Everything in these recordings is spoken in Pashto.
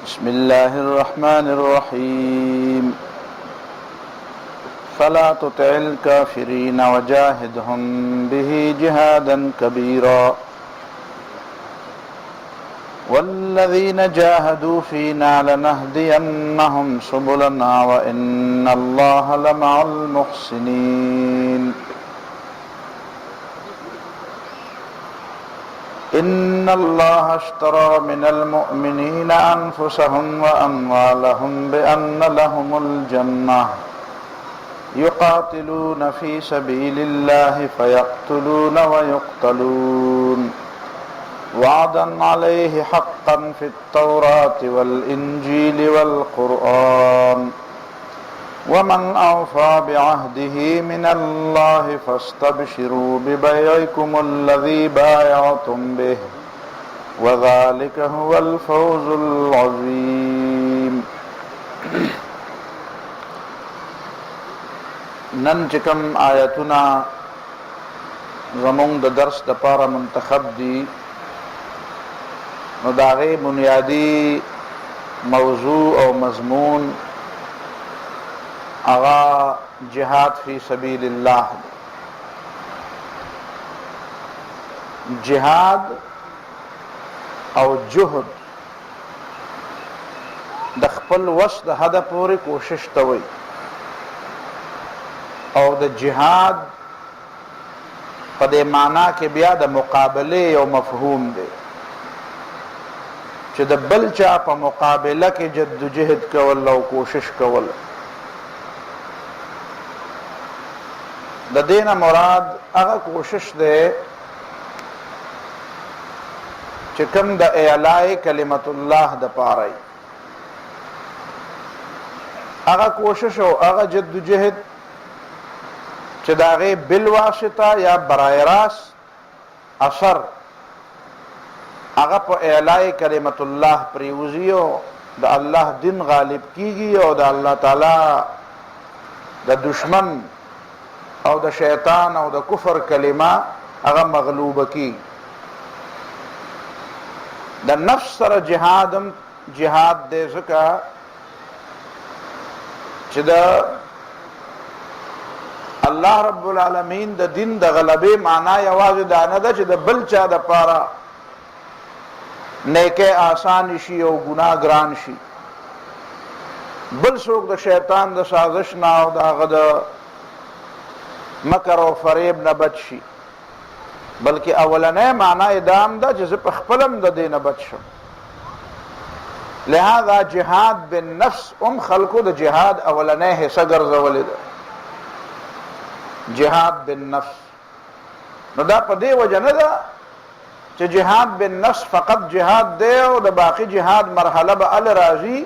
बिस्मिल्लाहिर रहमानिर रहीम। फला तुतिल काफिरीन वजाहिदहुम बिही जिहादन कबीरा वल्लज़ीन जाहदू फीना लनहदियन्नहुम सुबुलना व इन्नल्लाह लमअल मुहसिनीन। इन्नल्लाह अश्तरा मिनल मुअमिनीना अनफुसहुम व अम्वालहुम बिअन्न लहुमुल जन्नह युक़ातिलून फ़ी सबीलिल्लाहि फ़यक़्तुलून व युक़्तलून वअदन अलैहि हक़्क़न फ़ित्तौराति वल इंजीलि वल क़ुरआन वमन औफ़ा बिअहदिही मिनल्लाहि फ़स्तबशिरू बिबैइकुमुल्लज़ी बायअतुम बिहि वज़ालिका हुवल फ़ौज़ुल अज़ीम। नन चिकम आयतुना ज़मूंग द दर्स द पारा मुंतखब दी नो दागे बुनियादी मौजू और मजमून आगा जिहाद फी सबीलिल्लाह। जिहाद और जुहद द खपल वस द हद पूरी कोशिश तवई और द जिहाद पदे माना के बिया द मुकाबले और मफहूम दे च द बल चा प मुकाबला के जद्दोजहद कवल और कोशिश कवल। द देना मुराद अगर कोशिश दे चिकम द एलाए कलिमतुल्लाह द पाराई अगर कोशिश हो अगर जद्दोजहद चदागे बिलवासिता या बराह रास्त असर अगर प एलाए कलिमतुल्लाह प्रियुजियो द अल्लाह दिन गालिब कीगी और द अल्लाह ताला द दुश्मन और द शैतान और द कुफर कलिमा अगर मगलूब की द नफ्स सर जिहादम जिहाद दे सका द अल्लाह रब्बुल आलमीन द दिन द गलबे माना यवाज दाना द द बल चा द पारा नेके आसान शी और गुनाह ग्रान शी बल सोक द शैतान द साजिश ना हो द मकर और फरेब न बचशी बल्कि अवलने माना इदाम द जिस पखपलम द दे न बचशो। लिहाजा जिहाद बिन नफ्स खलको द जिहाद अवलने है सगर जवलिद जिहाद बिन नफ्स नदा पदे वजह न दा च जिहाद बिन नफ्स फ़कत जिहाद दे और द बाकी जिहाद मरहला ब अल राजी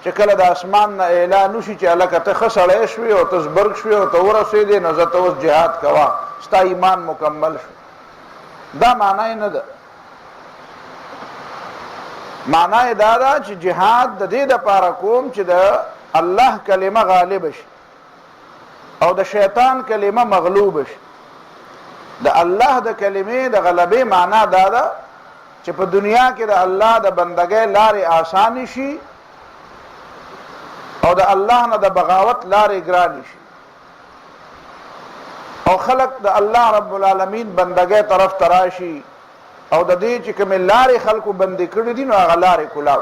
चकल द आसमान न ऐलान शी च अलग त खसड़े शवी और तस्बर्ग शवी और तौर से दे नजर उस जिहाद कवा स्ता ईमान मुकम्मल शो दा माना न द माना दादा च जिहाद द दे द पारा कोम च द अल्लाह कलिमा गालिब श और द शैतान कलिमा मगलूब श द अल्लाह द कलिमे द गलबे माना दादा च प दुनिया के द अल्लाह द बंदगे लारे आसानी शी और द अल्लाह न द बगावत लारे ग्रानी शी और खलक द अल्लाह रब्बुल आलमीन बंदगे तरफ तराशी और द दे च के लारे खलको बंदी कड़ी दी नो लारे कुलाव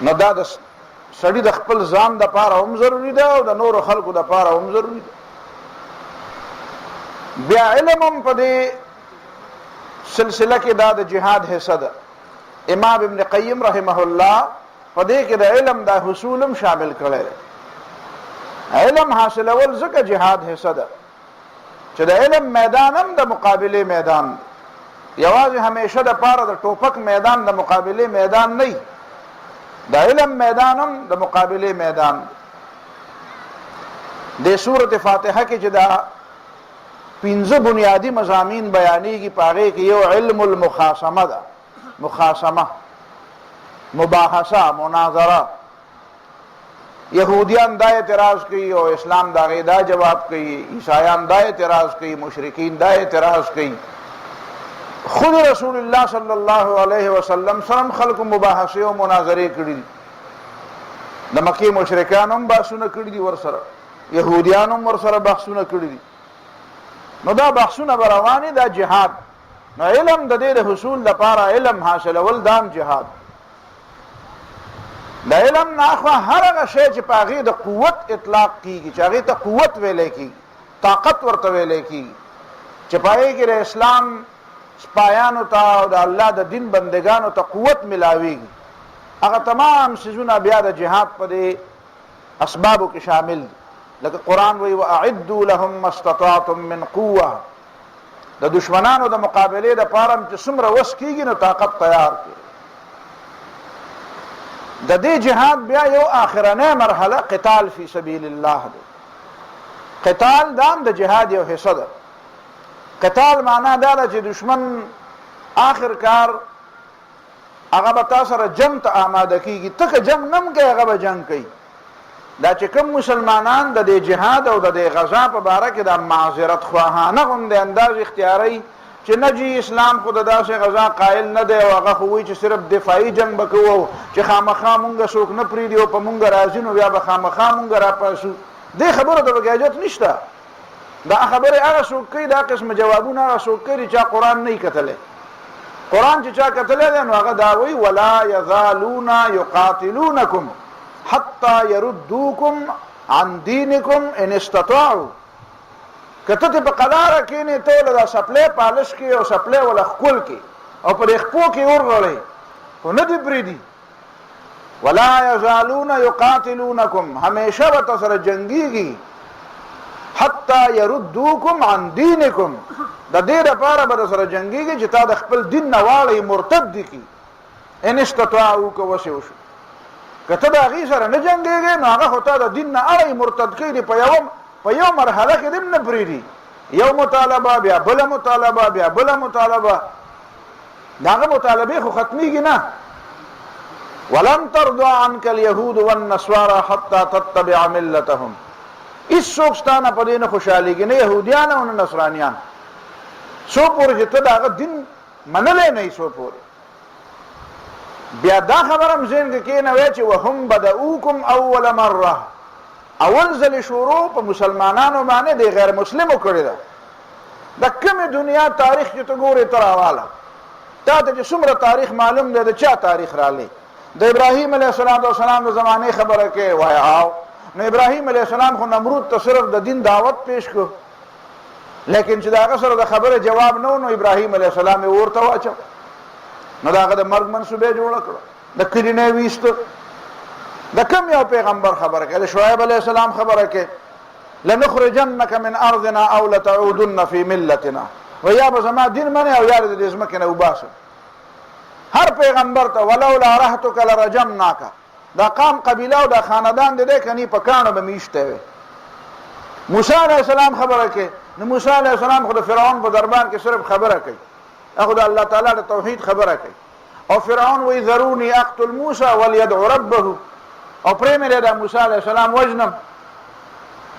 न दा सड़ी द खपल जान द पारा हम जरूरी दे और द नूर खलको द पारा हम जरूरी दे बिया इल्म पदे सिलसिला के दाद जिहाद है सद इमाम इब्न क़य्यिम रहमहुल्लाह पदे के द इल्म दा हुसूलम शामिल करे इल्म हासिल अवल ज़का जिहाद है सद च द इल्म मैदानम द मुकाबले मैदान यवाज हमेशा द पारा द टोपक मैदान द मुकाबले मैदान नहीं द इल्म मैदानम द मुकाबले मैदान दे सूरत फातिहा के जदा पिंज़ बुनियादी मज़ामीन बयानी की पागे कि यो इल्मुल मुखासमा दा मुखासमा मुबाहसा मुनाजरा यहूदियान दा एतराज की और इस्लाम दागे दा जवाब की ईसायान दा एतराज की मुशरिकीन दा एतराज की خود رسول الله صلی الله علیه وسلم سره خلق مباحثه او مناظره کړي د مکی مشرکان هم بحثونه کړي دي ورسره يهوديان هم ورسره بحثونه کړي دي نو دا بحثونه رواني دا جهاد نو علم د دې حصول لپاره علم حاصل ول دام جهاد دا علم ناخوا هر هغه شی چې پاغي د قوت اطلاق کیږي چې هغه ته قوت ویل کیږي طاقت ورته ویل کیږي چې پای کې د اسلام سپایانو ته او د الله د دین بندگانو ته قوت ملاويږي هغه تمام سيزونه بیا د جهاد په دې اسبابو کې شامل دي لکه قران وی واعدوا لهم ما استطعتم من قوه د دشمنانو د مقابله د پاره چې څومره وس کیږي نو طاقت تیار کړي د دې جهاد بیا یو اخرنه مرحله قتال فی سبیل الله دی قتال دام د جهاد یو حصہ ده قتال معنا دا چې دشمن آخر کار هغه به تاسو سره جنگ ته آماده کیږي ته جنگ نم کوي هغه به جنگ کوي دا چې کوم مسلمانان د دې جهاد او د دې غزا په باره کې د معذرت خواهانه غوندې انداز اختیاري چې نجی اسلام خود داسې غزا قائل نه دی او هغه خو وایي چې صرف دفاعي جنگ وکړو چې خامخا مونږ څوک نه پریدي او په مونږ راځي نو بیا به خامخا مونږ راپاسو دې خبره ته اجازه نشته دا خبره هغه څوک کوي دا قسم جوابونه هغه څوک کوي چې قرآن نه کتلې قرآن چې چا کتلې دی نو هغه دا وایي ولا یزالون یقاتلونکم حتى يردوكم عن دينكم ان استطاعوا کته په قلاره کې نه ته له سپلې پالش کې او سپلې ولا خپل کې او پر خپو کې ورغړې خو نه دی بریدي ولا يزالون يقاتلونكم همیشه به تاسو سره جنگيږي حتى يردوكم عن دينكم د دې لپاره به سره جنگيږي چې تا د خپل دین نه واړی مرتد دي کی ان استطاعوا کو وشو کته دا غي سره نه جنگيږي نو هغه هوته د دین نه اړي مرتد کړي په یو مرحله کې دم نه پریدي یو مطالبه بیا بل مطالبه بیا بل مطالبه داغه مطالبه خو ختميږي نه ولن ترضى عنك اليهود والنصارى حتى تتبع ملتهم اس سوکستانه په دې نه خوشاليږي نه يهوديان او نه نصرانيان سو پورې ته داغه دین منلې نه سو پورې بیا دا خبرم زین کې نه وای چې وهم بدؤکم اول مره اول ځل شروع په مسلمانانو باندې د غیر مسلمو کړی دا د کومه دنیا تاریخ چې ته ګورې تر حواله تا ته څومره تاریخ معلوم دی د چا تاریخ را لې د ابراهیم علیه السلام د زمانه خبره کې وای او نو ابراهیم علیه السلام خو نمرود ته صرف د دین دعوت پیش کو لیکن چې دا سره د خبره جواب نو ابراهیم علیه السلام ورته واچو نو داغه د مرګ منسوبه جوړ کړ د کلینه ویست د کوم یو پیغمبر خبره کړه شعیب علیه السلام خبره کړه لنخرجنك من ارضنا او لتعودن في ملتنا ويا بزما دین منه او یاد د اسمه کنه وباسه هر پیغمبر ته ولولا رحتك لرجمناك دا قام قبیله او دا خاندان دې کني په کانو به میشته وي موسی علیہ السلام خبره کړه نو موسی علیہ السلام خو د فرعون په دربار کې صرف خبره کوي اخو د الله تعالی د توحید خبره کوي او فرعون وی ذروني اقتل موسی وليدعو ربه او پرېمره د موسی علیہ السلام وجنم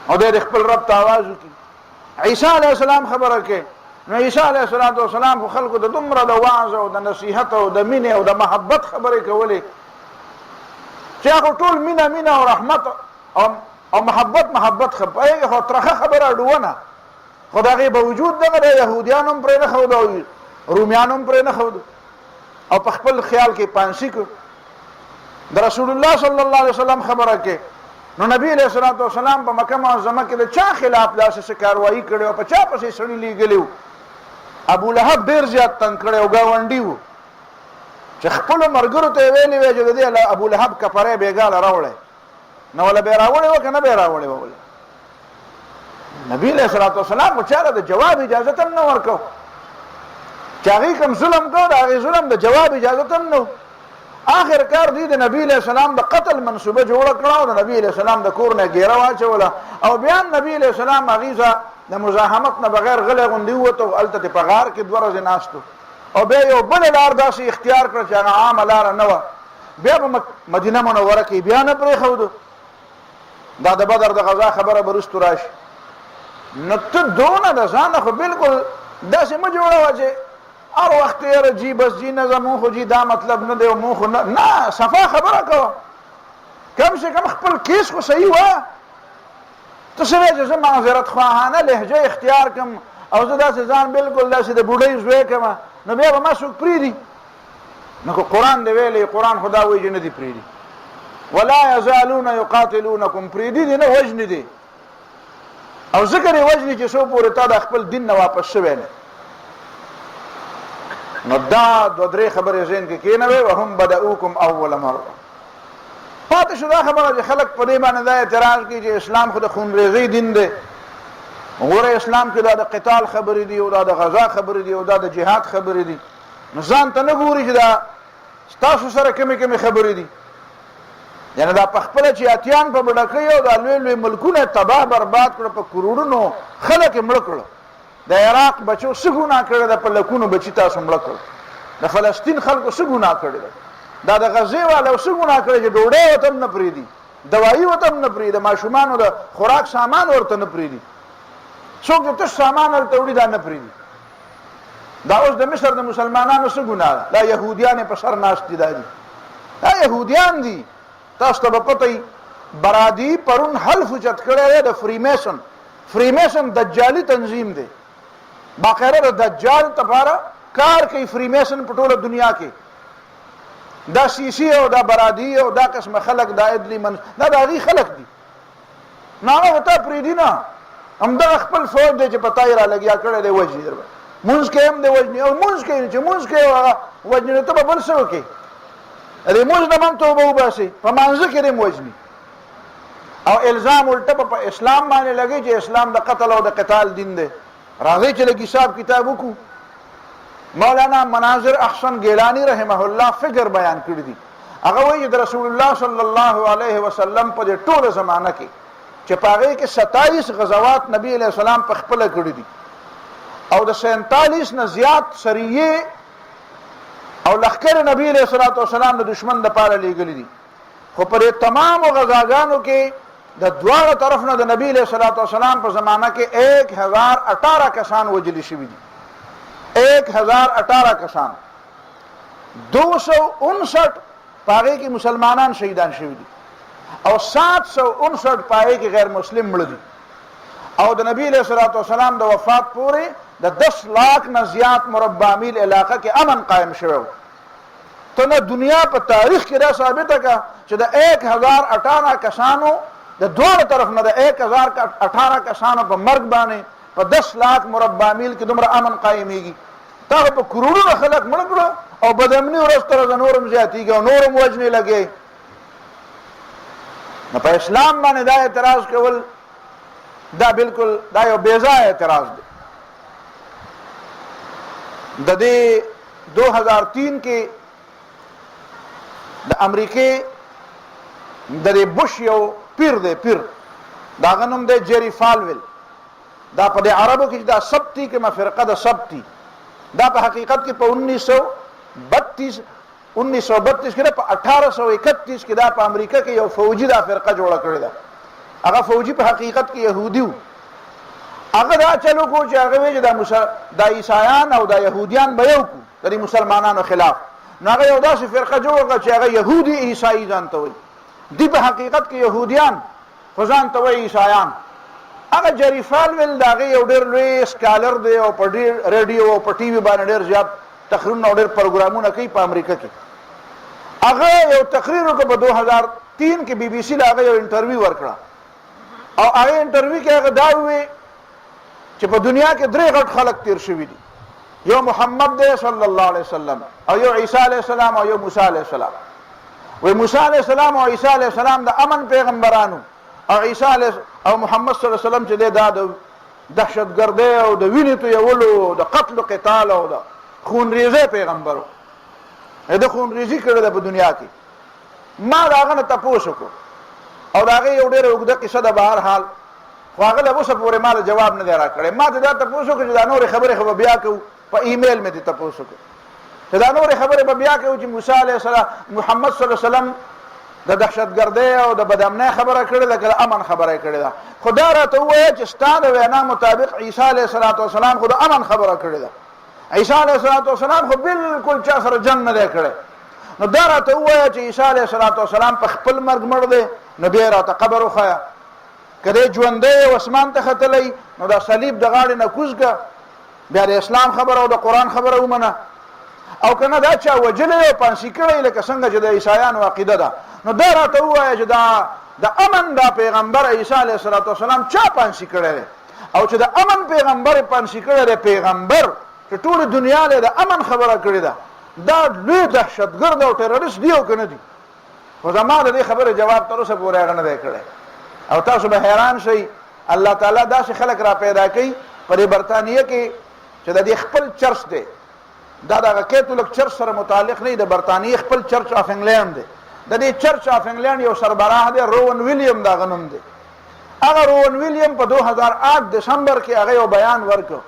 او د خپل رب ته आवाज وکړي عیسی علیہ السلام خبره کوي نو عیسی علیہ السلام خو خلکو د دومره د وعظ او د نصیحت او د مینه او د محبت خبره کولې چې هغه ټول مینه او رحمت او محبت خبره خو ترخه خبره ډونه خدای به وجود دغه يهوديانو پر نه خو دا روميانو پر نه خو او په خپل خیال کې پانسی کو د رسول الله صلی الله علیه وسلم خبره کې نو نبی علیہ الصلوۃ والسلام په مکه معظمه کې د چا خلاف داسې کاروایی کړي او په چا پسې سړی لیږلیو ابو لهب ډیر زیات تنگ کړي او گاونډي وو چې خپل مرګرو ته ویلې وې چې د ابو لهب کفاره بیګاله راوړې نو ولا به راوړې و کنه به راوړې و نبی علیہ الصلوۃ والسلام مچاله د جواب اجازه تم نه ورکو چاغي کوم ظلم کو دا غي ظلم د جواب اجازه تم نو اخر کار دی د نبی علیہ السلام د قتل منسوبه جوړ کړه او د نبی علیہ السلام د کور نه ګیره واچوله او بیان نبی علیہ السلام غیزه د مزاحمت نه بغیر غلې غوندي وته الته په غار کې دوه ورځې ناستو او به یو بل لار داسې اختیار کړ چې عام لار نه و بیا په مدینه منوره کې بیا نه پرې خو دا د بدر د غزا خبره برستو راشي نو ته دونه د ځان خو بالکل داسې ما جوړه واځي هر وخت یې جی بس جی نه زمون خو جی دا مطلب نه دی او مون خو نه صفا خبره کوه کم سے کم خپل کیس خو صحیح وایه ته څه وایې چې زه معذرت خواهانه لهجه اختیار کړم او زه داسې ځان بالکل داسې د بوډۍ زوی کړم نو بیا به ما څوک پرېږدي نو که قرآن دی ویلی قرآن خو دا وایي چې نه دي پرېږدي ولا یزالون یقاتلونکم پرېږدي دي نه وژني دي او ذکر یې وژني چې څو پورې تا د خپل دین نه واپس شوی نه نو دا دوه درې خبرې ذهن کې کېنوي وهم بدؤکم اول مره پاتې شو دا خبره چې خلک په دې باندې دا اعتراض کوي چې اسلام خو د خونریزۍ دین دی وګوره اسلام کې دا د قتال خبرې دي او دا د غزا خبرې دي او دا د جهاد خبرې دي نو ځان ته نه ګوري چې دا ستاسو سره کمې کمې خبرې دي یعنی دا په خپله چې اتیان په بډکۍ او دا لوی لوی ملکونه تباه برباد کړه په کروڑونو خلک یې مړه کړه د عراق بچو څه ګناه کړې ده په لکونو بچي تاسو مړه کړه د فلسطین خلکو څه ګناه کړې ده دا د غزې والو څه ګناه کړې چې ډوډۍ ورته هم نه پرېږدي دوایي ورته هم نه پرېږدي د ماشومانو د خوراک سامان ورته نه پرېږدي څوک چې تش سامان هلته وړي دا نه پرېږدي دا اوس د مصر د مسلمانانو څه ګناه ده دا یهودیان یې په سر ناست دي دا یهودیان دي تاسو ته به پته وي برادي پرون حلف اوچت کړی دی د فریمیسن دجالي تنظیم دی باقاعده د دجال لپاره کار کوي فریمیسن په ټوله دنیا کې دا سیسی او دا برادي او دا قسمه خلق دا ادلي من دا د هغې خلق دي نو هغه ورته پرېږدي نه همدغه خپل فوج دی چې په تا یې رالګیا کړی دی وژني در مونځ کوي هم دی وژني او مونځ کوي چې مونځ کوي هغه وژني نو ته به بل څه وکړې د مونځ نه هم توبه وباسې په مانځه کې دې هم وژني او الزام الټه په اسلام باندې لګي چې اسلام د قتل او د قتال دین دی راځئ چې لږ حساب کتاب وکړو مولانا مناظر احسن گیلانی رحمه الله فکر بیان کړی دي هغه وایي د رسول الله صلی الله علیه وسلم په دې ټوله زمانه کې چې په هغې کې 27 غزوات نبی علیه السلام په خپله کړي دي او د 47 نه زیات سریې او لښکر نبی علیه الصلاة والسلام د دشمن دپاره لیږلي دي خو په دې تمامو غزاګانو کې د دواړو طرف نه د نبی علیه الصلاة والسلام په زمانه کې 1018 کسان وجلي شوي دي 1018 کسان 259 پاگے کی مسلمانان شہیدان شوی دی او 759 پاگے کی غیر مسلم مړ دي او د نبی علیہ الصلوۃ والسلام د وفات پورې د 10 لاکھ نه زیات مربع میل علاقه کې امن قائم شوی ته نه دنیا په تاریخ کې دا ثابته کا چې د 1018 کسانو د دوه طرف نه د 1018 کسانو په مرګ باندې په 10 لاکھ مربع میل کې دومره امن قائمېږي تا په کروڑونو خلک مړ کړو او بدامني ورځ تر ورځې نورم زیاتېږي او نورم وژنې لګي نو په اسلام باندې دا اعتراض کول دا بالکل دا یو بیځایه اعتراض دی د دې 2003 کې د امریکې د دې بوش یو پیر دی پیر دا هغه نوم دی جیری فالویل دا په د عربو کې دا سبتی کې فرقه د سبتی دا په حقیقت کې په 1932 کې په 1831 کې دا په امریکا کې یو فوجي دا فرقه جوړه کړې ده هغه فوجي په حقیقت کې يهودي و هغه دا چلو کو چې هغه وی دا عیسایان او دا يهوديان به یو کو د مسلمانانو خلاف نو هغه یو داسې فرقه جوړه کړه چې هغه يهودي عیسائی ځان ته وایي دی په حقیقت کې يهوديان خو ځان ته وایي عیسایان هغه جری فالویل دا هغه یو ډېر لوی سکالر دی او په ډېر ریډیو او په ټي وي باندې ډېر زیات تقریرونه او ډېر پروګرامونه کوي په امریکا کې هغه یو تقریر وکړ په 2003 کې BBC له هغه یو انټرویو ورکړه او هغه انټرویو کې هغه دا وی چې په دنیا کې درې غټ خلک تیر شوي دي یو محمد دی صلی الله علیه وسلم او یو عیسی علیه السلام او یو موسی علیه السلام وی موسی علیه السلام او عیسی علیه السلام د امن پیغمبرانو او عیسی علیه او محمد صلی الله علیه وسلم چې دا د دهشتګردۍ او د وینې تویولو د قتل او قتال او د خونریزۍ پیغمبرو د خونریزي کړې ده په دنیا کې ما د هغه نه تپوس وکړو او د هغې یو ډېره اوږده کیسه ده بهر حال خو هغه له اوسه پورې ما له جواب نه دی راکړی ما ته دا تپوس وکړو چې دا نورې خبرې خو به بیا کوو په ایمیل مې دې تپوس وکړو چې دا نورې خبرې به بیا کوو چې موسی علیه السلام محمد صلی الله علیه وسلم د دهشتګردۍ او د بدامنۍ خبره کړې ده که د امن خبره کړې ده خو دا راته ووایه چې ستا د وینا مطابق عیسی علیه السلام خو د امن خبره کړې ده عیسی علیه السلام خو بالکل چا سره جنگ نه دی کړی. نو دا راته ووایه چې عیسی علیه السلام په خپل مرګ مړ دی، نو بیا راته قبر وښیه. که دی ژوندی او اسمان ته ختلی، نو دا صلیب د غاړې نه کوز که، بیا د اسلام خبره او د قرآن خبره ومنه. او که نه دا چا وجلی او پانسي کړی لکه څنګه چې د عیسایانو عقیده ده، نو دا راته ووایه چې د امن دا پیغمبر عیسی علیه السلام چا پانسي کړی دی، او چې د امن پیغمبر پانسي کړی دی، پیغمبر چې ټول دنیا له د امن خبره کړې ده، دا لوی دهشتګرد او ټیرریست دی او که نه دی؟ خو زما د دې خبرې جواب تر اوسه پورې هغه نه دی کړی. او تاسو به حیران شئ، الله تعالی داسې خلک را پیدا کوي په دې برطانیه کې چې د دې خپل چرچ دی، دا د کیتولیک چرچ سره متعلق نه دی، د برطانیې خپل چرچ آف انګلینډ دی. د دې چرچ آف انګلینډ یو سربراه دی روون ویلیام، دا غنوم دی. هغه روون ویلیام په 2008 دسمبر کې هغه یو بیان ورکړ.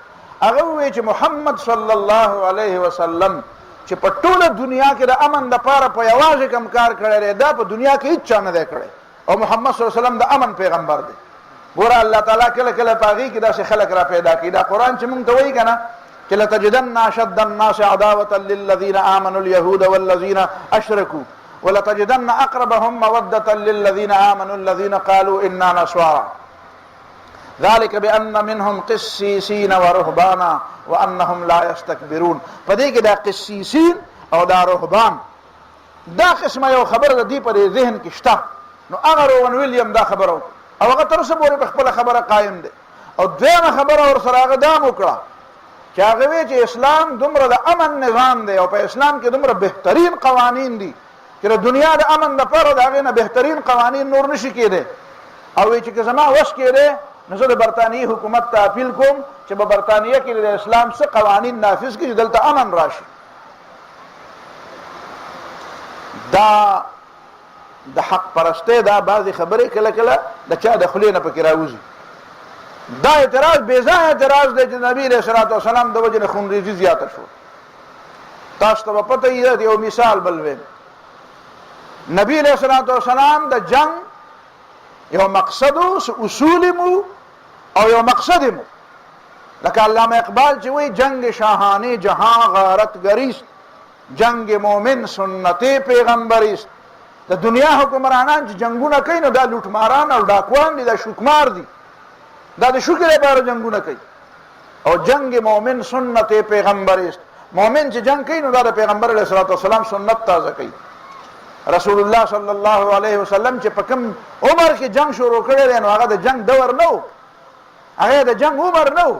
هغه وویل چې محمد صلی الله علیه وسلم چې په ټوله دنیا کې د امن دپاره په یوازې کم کار کړی دی، دا په دنیا کې هیڅ چا نه دی کړی. او محمد صلی الله علیه وسلم د امن پیغمبر دی. ګوره الله تعالی کله کله په هغې کې داسې خلک را پیدا کوي. دا قرآن چې مونږ ته وایي که نه چې لتجدن اشد الناس عداوة للذین آمنوا اليهود والذین اشرکوا ولتجدن اقربهم مودة للذین آمنوا الذین قالوا انا نصارى ذلك بأن منهم قسيسين ورهبانا وأنهم لا يستكبرون. پدې کې دا قسیسین او دا رهبان دا قسمه یو خبره د دې په ذهن کې شته. نو هغه روون ویلیام دا خبره او هغه تر اوسه پورې په خپله خبره قایم دی. او دویمه خبره ورسره هغه دا هم وکړه چې هغه وایي چې اسلام دومره د امن نظام دی او په اسلام کې دومره بهترین قوانین دي چې د دنیا د امن دپاره د هغې نه بهترین قوانین نور نشي کېدی. او وایي چې که زما وس کېدی نو زه د برطانیې حکومت ته اپیل کوم چې په برطانیه کې د اسلام څه قوانین نافذ کړي چې دلته امن راشي. دا د حق پرستۍ دا بعضې خبرې کله کله د چا د خولې نه پکې راوځي. دا اعتراض بې ځایه اعتراض دی چې نبي علیه الصلاة والسلام د وجې نه خونریزي زیاته شوه. تاسو ته به پته وي یو مثال بل ویم. نبي علیه الصلاة والسلام د جنگ یو مقصد اصول مو او یو مقصد مو، لکه علامه اقبال چې وایي جنگ شاهانه جهان غارت گریست، جنگ مومن سنت پیغمبری است. د دنیا حکمرانان چې جنگونه کوي نو دا لوټماران او ډاکوان دي، دا شوکمار دي، دا د شوکې لپاره جنگونه کوي. او جنگ مومن سنت پیغمبری است، مومن چې جنگ کوي نو دا د پیغمبر علیه الصلاة والسلام سنت تازه کوي. رسول الله صلی الله علیه وسلم چې په کوم عمر کې جنگ شروع کړی دی نو هغه د جنگ دور نه و، هغه د جنگ عمر نه و.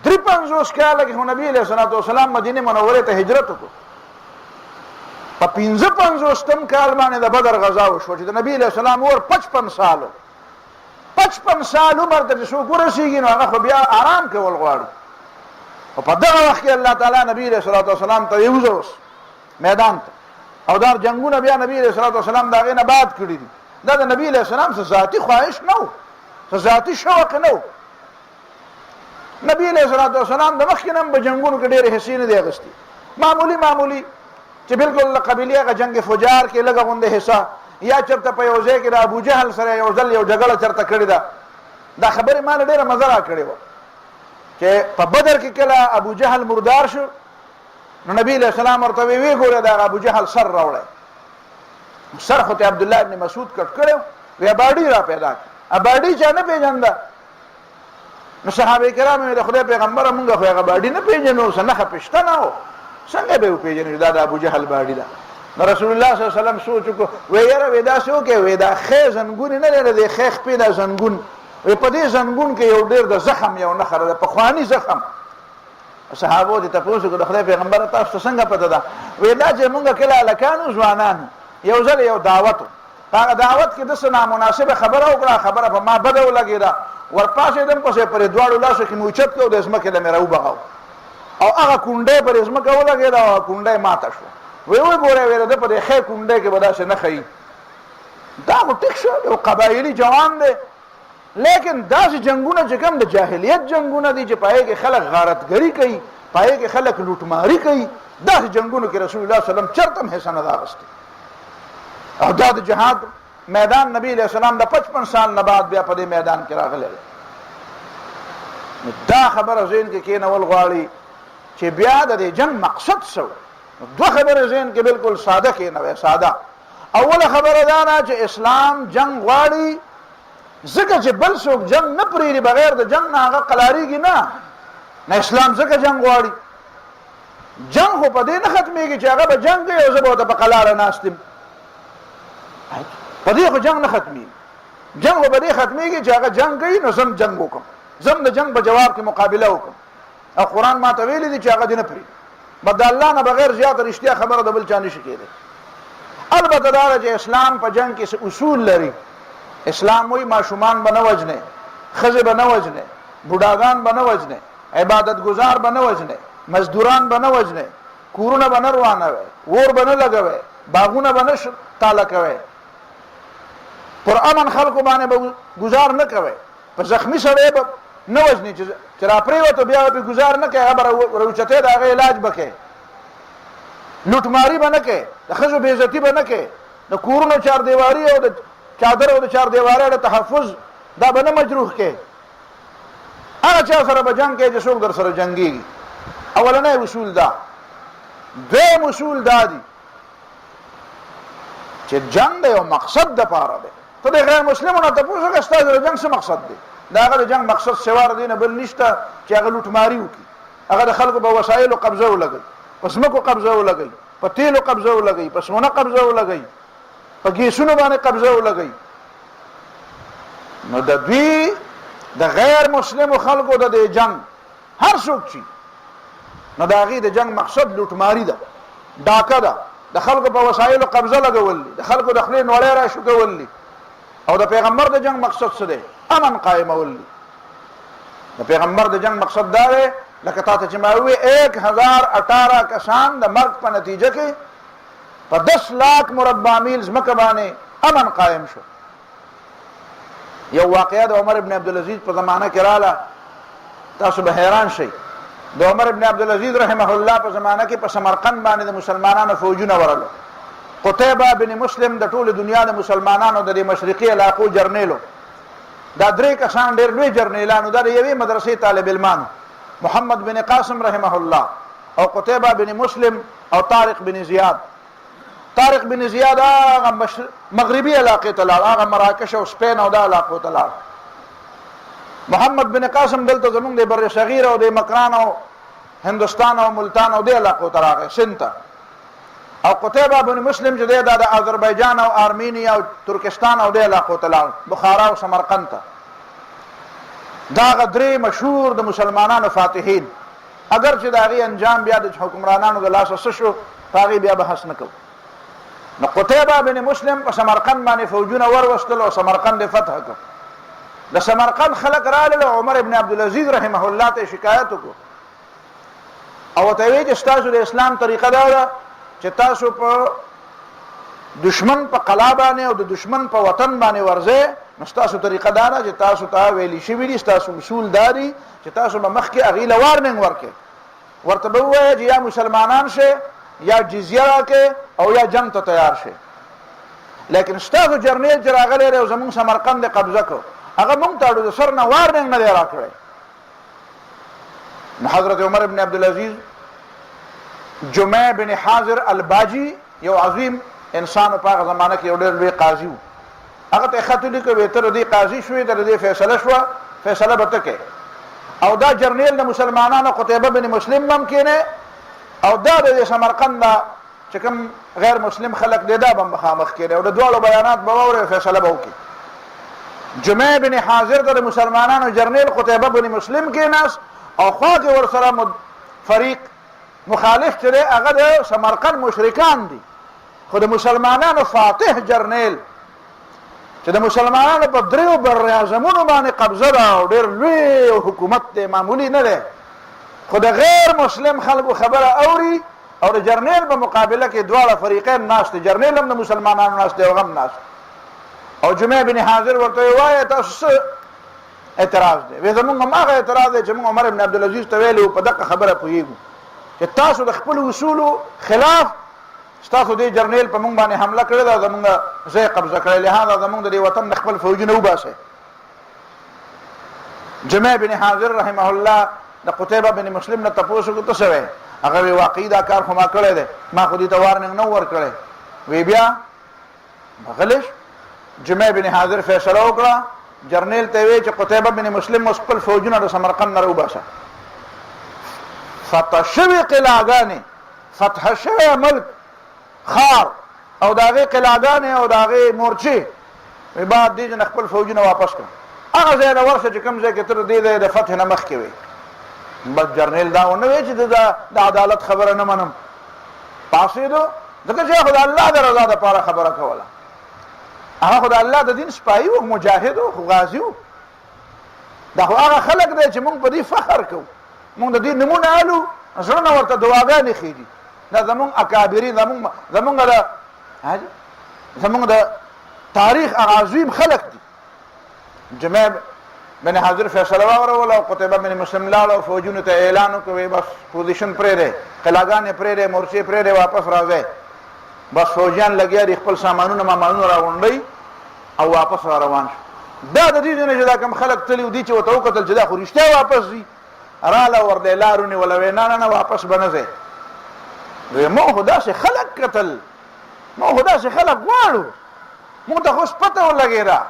53 کاله کې نبی علیه الصلاة والسلام مدینه منورې ته هجرت وکړ. په 55 کال باندې د بدر غزا وشوه چې د نبی علیه السلام عمر 55 سالو. 55 سال عمر ته چې څوک ورسېږي نو هغه خو بیا آرام کول غواړي. او په دغه وخت کې الله تعالی نبی علیه الصلاة والسلام ته یوځوس میدان ته، او دا جنگونه بیا نبی علیه الصلاة والسلام د هغې نه بعد کړي دي. دا د نبی علیه السلام څه ذاتي خواهش نه و، څه ذاتي شوق نه و. نبی علیه الصلاة والسلام د مخکې نه هم په جنګونو کې ډېرې حصې نه دی اخیستې، معمولي چې بالکل د قبیلې هغه جنګ فجار کې لږه غوندې حصه، یا چېرته په یو ځای کې د ابوجهل سره یو ځل یو جګړه چېرته کړې ده. دا خبرې ما له ډېره مزه را کړې وه چې په بدر کې کله ابوجهل مردار شو نو نبی علیه السلام ورته وی ګوره د ابوجهل سر راوړی. سر خو ته عبدالله ابن مسعود کټ کړی وی اباډي را پیدا کړ. اباډي چا نه پېژنده. نو صحابه کرام د خدای پیغمبره مونږ خو هغه باډي نه پېژنو، څه نښه پې شته نه و، څنګه به وپېژنو دا د ابوجهل باډي ده. نو رسول الله صلی الله علیه وسلم سوچ وکړو، وی یاره وی داسې وکړې وی دا ښې زنګونې نه دی، د ښې خپې دا زنګون وی په دې زنګون کې یو ډېر د زخم یو نښه ده، پخواني زخم. صحابو دې تپوس وکړو د خدای پیغمبره تاسو ته څنګه پته ده؟ وی دا چې مونږ کله هلکانو ځوانانو یو ځل یو دعوت و، په هغه دعوت کې داسې نامناسبه خبره وکړه، خبره په ما بده ولګېده، ورپاسېدم پسې پرې دواړو لاسو کې مې اوچت کړ او د ځمکې نه مې راوبغاو او هغه کونډۍ پرې ځمکه ولګېده او کونډۍ ماته شوه. وی ګوره ویل ده په دې ښې کونډۍ کې به داسې نه ښیي. دا خو ټیک شو، یو قبایلي جوان دی، لیکن داسې جنګونه چې کوم د جاهلیت جنګونه دي چې په هغې کې خلک غارتګري کوي، په هغې کې خلک لوټماري کوي، داسې جنګونو کې رسول الله صلی الله علیه وسلم چېرته هم حصه نه ده اخیستې. او دا د جهاد میدان نبی علیه السلام د 55 سال نه بعد بیا په دې میدان کې راغلی دی. دا خبره ذهن کې کېنول غواړي چې بیا د جنگ مقصد سو. دوه خبرې ذهن کې بالکل ساده کېنوي. ساده اوله خبره دا ده چې اسلام جنگ غواړي، ځکه چې بل څوک جنگ نه پرېږدي، بغیر د جنگ نه هغه قلاریږي نه. اسلام ځکه جنگ غواړي. جنگ خو په دې نه ختمېږي چې هغه به جنگ کوي او زه به ورته په قلاره ناست یم. په دې خو جنگ نه ختمېږي. جنگ خو په دې ختمېږي چې هغه جنگ کوي نو زم جنگ وکړم، زم د جنگ په جواب کې مقابله وکړم. او قرآن ما ته ویلي دي چې هغه دې نه پرېږدي. بد الله نه بغیر زیاته رښتیا خبره د بل چا نشي کېدی. البته دا چې اسلام په جنگ کې اصول لري. اسلام وایي ماشومان به نه وژنې، ښځې به نه وژنې، بوډاګان به نه وژنې، عبادت گزار به نه وژنې، مزدوران به نه وژنې، کورونه به نه روانوي، اور به نه لګوي، باغونه به نه تاله کوي، پر امن خلکو باندې به گزار نه کوي، په زخمی سړی به نه وژنې چې را پرېوته بیا به گزار نه کوي، هغه به راوچتې د هغه علاج به کوي، لوټماري به نه کوي، د ښځو بېعزتي به نه کوي، د کورونو چاردیواري او د چادر او د چاردیوارۍ د تحفظ دا به نه مجروح کوي. هغه چا سره به جنګ کوي چې څوک در سره جنګېږي. اولنی اصول دا. دویم اصول دا دي چې جنګ د یو مقصد دپاره دی. ته د غیر مسلمو نه تپوس وکړه ستا د جنګ څه مقصد دی. د هغه د جنګ مقصد سوا د دې نه بل نشته چې هغه لوټماري وکړي، هغه د خلکو په وسایلو قبضه ولګوي، په ځمکو قبضه ولګوي، په تیلو قبضه ولګوي، په سونه قبضه ولګوي، په ګیسونو باندې قبضه ولګوي. نو د دوی د غیر مسلمو خلکو د دې جنگ هر څوک چی نو د هغې د جنگ مقصد لوټماري ده، ډاکه ده، د خلکو په وسایلو قبضه لګول دي، د خلکو د خولې نوړی را شوکول دي. او د پیغمبر د جنگ مقصد څه دی؟ امن قائمول دي. د پیغمبر د جنگ مقصد دا دی لکه تا ته چې ما ووایي 1018 کسان د مرګ په نتیجه کې په 10 لاک مربع میل ځمکه باندې امن قائم شو. یو واقعه د عمر ابن عبدالعزیز په زمانه کې رااله، تاسو به حیران شئ. د عمر ابن عبدالعزیز رحمه الله په زمانه کې په سمرقند باندې د مسلمانانو فوجونه ورغلل. قتیبه بن مسلم د ټولې دنیا د مسلمانانو د دې مشرقي علاقو جرنیلو، دا 3 کسان ډېر لوی جرنیلانو، دا د یوې مدرسې طالب علمانو، محمد بن قاسم رحمه الله او قتیبه بن مسلم او طارق بن زیاد. طارق بن زیاد هغه مغربي علاقې ته لاړ، هغه مراکش او سپین او دا علاقو ته لاړ. محمد بن قاسم دلته زمونږ د بر صغیر او د مکران او هندوستان او ملتان او د علاقو ته راغی، سند ته. او قتیبه بن مسلم چې دی دا د آذربایجان او آرمینیا او ترکستان او د علاقو ته لاړ، بخارا او سمرقند ته. دا هغه 3 مشهور د مسلمانانو فاتحین. اگر چې د هغې انجام بیا د حکمرانانو د لاسه څه شو، په هغې بیا بحث نه کوو. نو قتیبه بن مسلم په سمرقند باندې فوجونه وروستل او سمرقند فتح کړ. د سمرقند خلک راغلل، عمر ابن عبدالعزیز رحمه الله ته شکایت وکړو او ورته ویې چې ستاسو د اسلام طریقه دا ده چې تاسو په دشمن په قلا باندې او د دشمن په وطن باندې ورځئ. نو ستاسو طریقه دا ده چې تاسو ته ویلي شوي دي، ستاسو اصول دا دي چې تاسو به مخکې هغې له وارننګ ورکړئ، ورته به ووایه چې یا مسلمانان شئ یا جزیه راکړئ او یا جنگ ته تیار شئ. لیکن ستاسو جرنیل چې راغلی دی او زمونږ سمرقند قبضه کړو، هغه مونږ ته د سر نه وارننګ نه دی راکړی. نو حضرت عمر ابن عبدالعزیز جمع بن حاضر الباجی یو عظیم انسان په هغه زمانه کې یو ډېر لوی قاضي و، هغه ته خط ولیکه وی ته د دې قاضي شوې، د دې فیصله شوه، فیصله به ته کوې. او دا جرنیل د مسلمانانو قتیبه بن مسلم هم کېنی او دا د سمرقند چې کوم غیر مسلم خلک دی دا به مخامخ کېنی او د دواړو بیانات به واورئ، فیصله به وکړي. جمع بن حاضر ته د مسلمانانو جرنیل قتیبه بن مسلم کېناست او خوا کې ورسره فریق مخالف چې دی هغه د سمرقند مشرکان دي، خو د مسلمانانو فاتح جرنیل چې د مسلمانانو په 3 براعظمونو باندې قبضه ده او ډېر لوی حکومت دی، معمولي نه دی، خو د غیر مسلم خلکو خبره اوري او د جرنیل په مقابله کې دواړه فریقین ناست دي، جرنیل هم د مسلمانانو ناست دی او هم ناست. او جمع بن حاضر ورته وایي تاسو څه اعتراض دی؟ وایي زمونږ هم هغه اعتراض دی چې موږ عمر بن عبدالعزیز ته ویلي په دغه خبره پوهېږو چې تاسو د خپلو اصولو خلاف ستاسو دې جرنیل په موږ باندې حمله کړې ده، زمونږ ځای قبضه کړی، لهذا زمونږ د دې وطن د خپل فوجونه وباسئ. جمع بن حاضر رحمه الله د قتيبه بن مسلم نه تاسو کو څه وای هغه واقعي دا کار خو ما کړی دی ما خو دې ته وارننګ نو ور کړی وی بیا غلش جمع بن حاضر فیصله وکړه جرنیل ته وی چې قتيبه بن مسلم خپل فوجونه د سمرقند نه روباسه فتح شوی قلاګانې فتح شوی ملک خار او داغه قلاګانې او داغه مورچه وی بعد دې نه خپل فوجونه واپس کړ هغه ځای له ورسه چې کوم ځای کې تر دې د فتح نه مخ کې وي بس جرنیل دا ونه وی چې د عدالت خبره نه منم پاسې دو ځکه چې خدای الله د رضا لپاره خبره کوله هغه خدای الله د دین سپایي او مجاهد او غازی دا هغه خلق دی چې موږ په دې فخر کوو موږ د دې نمونه الو زړه ورته دعاګانې خېږي دا زموږ اکابرین زموږ د تاریخ عظیم خلق دي جمع بن حاضر فیصله واورول او قتيبه بن مسلم لاړ فوجونو ته اعلان وکړي بس پوزیشن پرې ده قلاګانې پرې ده مورچې پرې ده واپس راځي بس فوجیان لګیا خپل سامانونه راوندي او واپس را روان شو دا د دې نه چې دا کوم خلق تلی ودي چې وته وکتل چې دا خو رښتیا واپس دي رااله ورده لارونه ولا نه واپس بنځي مو خدا سے خلق قتل مو خدا سے خلق غواړو مو ته خو پته ولګی را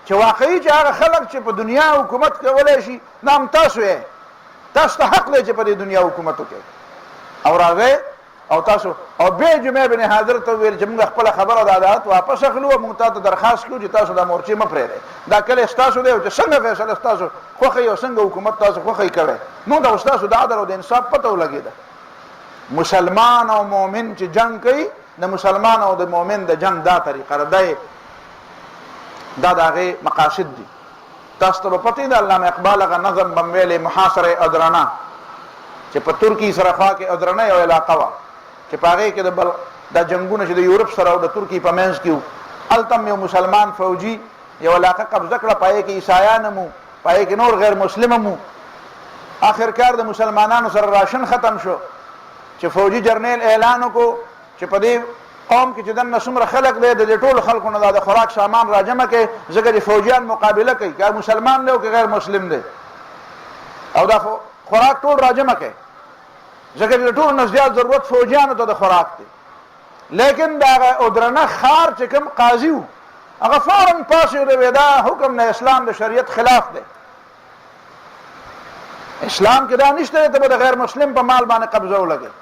چې واقعي چې هغه خلق چې په دنیا حکومت کولای شي نام تاسو ته حق دی چې په دنیا حکومت وکړي او راغی او تاسو او به جمع بن حاضر ته ویل چې موږ خپل خبره د عدالت واپس اخلو او موږ ته درخواست کوو چې تاسو د مورچې مپرېږئ دا کله تاسو دی چې څنګه فیصله تاسو خوښي او څنګه حکومت تاسو خوښي کوي موږ د تاسو د عدالت او د انصاف پته ولګیدا مسلمان او مؤمن چې جنگ کوي د مسلمان او د مؤمن د جنگ دا طریقه ده دا دغه مقاصد دي تاسو ته پته ده علامه اقبال غ نظم بمویل محاصره ادرنا چې په ترکی سره خوا کې ادرنا یو علاقه وا چې پاره کې د جنگونو چې د یورپ سره او د ترکی په منځ کې التم یو مسلمان فوجي یو علاقه قبضه کړه پای کې عیسایان مو پای کې نور غیر مسلمان مو اخر کار د مسلمانانو سره راشن ختم شو چې فوجي جرنیل اعلان وکړو چې په دې قوم کې چې د نسمره خلق دی د ټولو خلکو نه د خوراک سامان راجمه کوي ځکه چې فوجیان مقابله کوي که مسلمان دی او که غیر مسلم دی او دا خوراک ټول راجمه کوي ځکه چې ټول نه زیات ضرورت فوجیانو ته د خوراک دی لیکن دا ادرنه خار چې کوم قاضي و هغه فورا پاسې دی دا حکم نه اسلام د شریعت خلاف دی اسلام کې دا نشته ته د غیر مسلم په مال باندې قبضه ولګي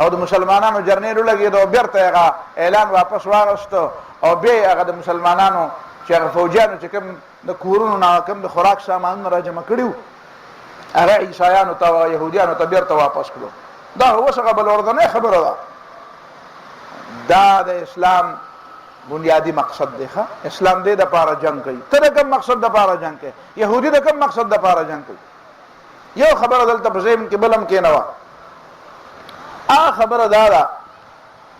او د مسلمانانو جرنیل لګي دا بیرته هغه اعلان واپس واغستو او به هغه د مسلمانانو چې هغه فوجیانو چې کوم د کورونو نه کوم د خوراک سامان راجمه کړیو هغه عیسایانو ته او يهوديانو ته بیرته واپس کړو دا هو څنګه بل ورته خبره ده دا د اسلام بنیادی مقصد دی ښه اسلام دې د پاره جنگ کوي ته کوم مقصد د پاره جنگ کوي يهودي د کوم مقصد د پاره جنگ کوي یو خبره دلته په زم کې بلم کې نه و خبره دا ده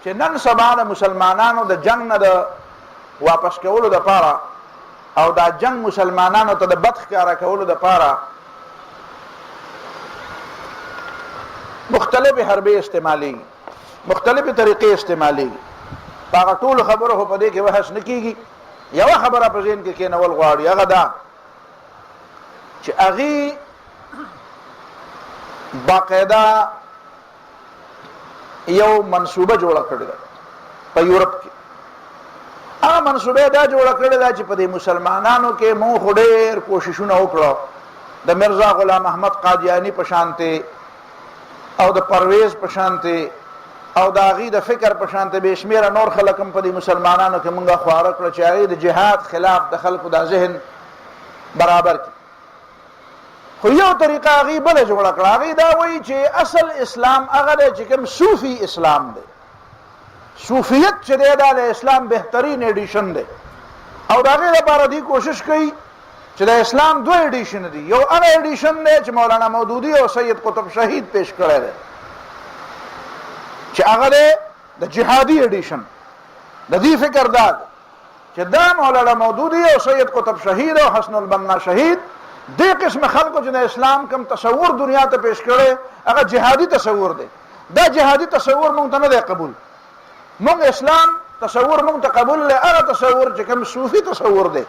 چې نن سبا د مسلمانانو د جنگ نه د واپس کولو د پاره او دا جنگ مسلمانانو ته د بدخ کارا کولو د پاره مختلف حربې استعمالي مختلف طریقې استعمالي هغه ټول خبره په دې کې بحث نکېږي یو خبره په ذهن کې کېنول غواړي هغه دا چې اغي باقاعده یو منصوبه جوړه کړې ده په یورپ کې هغه منصوبه دا جوړه کړې ده چې په دې مسلمانانو کې مو خډېر کوششونه وکړو د مرزا غلام احمد قادیانی په شانته او د پرویز په شانته او د هغې د فکر په شانته بې شمېره نور خلک هم په دې مسلمانانو کې مونږه خواره کړه چې هغې د جهاد خلاف د خلکو دا ذهن برابر کړي خو یو طریقه هغې بله جوړه کړه هغې دا وایي چې اصل اسلام هغه دی چې کوم صوفي اسلام دی صوفیت چې دی دا د اسلام بهترین ایډیشن دی او د هغې لپاره دوی کوشش کوي چې د اسلام دو ایډیشن دي یو هغه ایډیشن دی چې مولانا مودودي او سید قطب شهید پیش کړی دی چې هغه دی د جهادي ایډیشن د دې فکر دا چې دا مولانا مودودي او سید قطب شهید او حسن البنا شهید دې قسم خلکو چې د اسلام کوم تصور دنیا ته پیش کړي هغه جهادي تصور دی دا جهادي تصور مونږ ته نه دی قبول مونږ اسلام تصور مونږ ته قبول له هغه تصور چې کوم صوفي تصور دی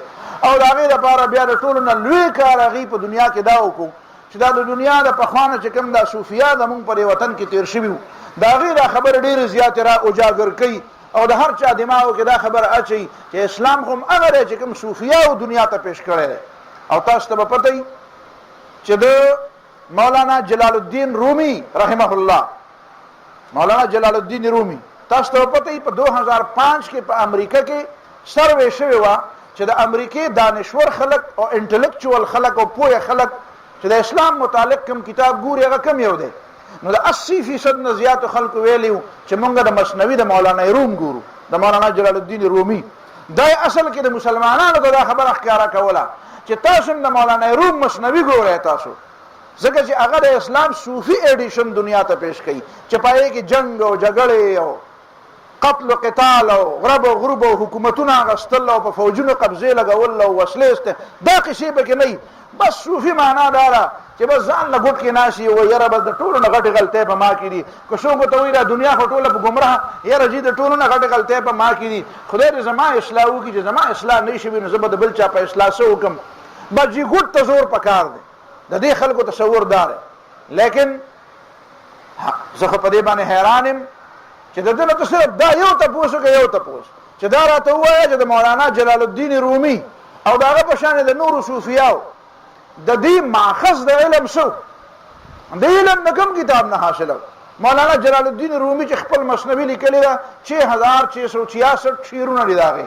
او د هغې لپاره بیا د ټولو نه لوی کار هغې په دنیا کې دا وکړو چې دا د دنیا د پخوانه چې کوم دا صوفیا زمونږ په وطن کې تیر شوي وو د هغې دا خبره ډېرې زیاتې را اجاګر کوي او د هر چا دماغو کې دا خبره اچوي چې اسلام خو هم هغه دی چې کوم صوفیاو دنیا ته پیش کړی دی. او تاسو ته به پته وي چې د مولانا جلال الدین رومي رحمه الله، مولانا جلال الدین رومي تاسو ته پته وي په 2005 کې په امریکا کې سروې شوې وه چې د امریکې دانشور خلک او انټلیکچوال خلک او پوهه خلک چې د اسلام متعلق کوم کتاب ګوري هغه کم یو دی، نو د 80% نه زیاتو خلکو ویلي وو چې مونږ د مثنوي د مولانا روم ګورو، د مولانا جلال الدین رومي. دا اصل کې د مسلمانانو ته دا خبره ښکاره کوله چې تاسو د مولانا روم مثنوي ګورئ تاسو، ځکه چې هغه د اسلام صوفي ایډیشن دنیا ته پیش کوي چې پای کې جنگ او جګړې او قتل و قتال او غرب او غروب او حکومتونه اغستل او په فوجونو قبضې لګول او وسلې است دا قصې به کې نه، بس صوفي معنا دارا چې بس ځان له ګوټ کې ناشي او یاره بس د ټولو نه غټې غلطۍ په ما کې دي، که څوک ته وایي دا دنیا خو ټوله په ګمراه یاره جي د ټولو نه غټې غلطۍ په ما کې دي، خدای دې زما اصلاح وکړي چې زما اصلاح نه شي نو زه به د بل چا په اصلاح څه وکړم، بس جي ګوټ ته زور پکار دی. د دې خلکو تصور دار لیکن زه خو په دې باندې حیران یم چې د دې نه ته صرف دا یو تپوس وکړه، یو تپوس چې دا راته ووایه چې د مولانا جلال الدین رومي او د هغه په شان د نورو صوفیاو د دې ماخذ د علم شو د علم نه کوم کتاب نه حاصله. مولانا جلال الدین رومي چې خپل مثنوي لیکلې ده 6666 شعرونه دي د هغې،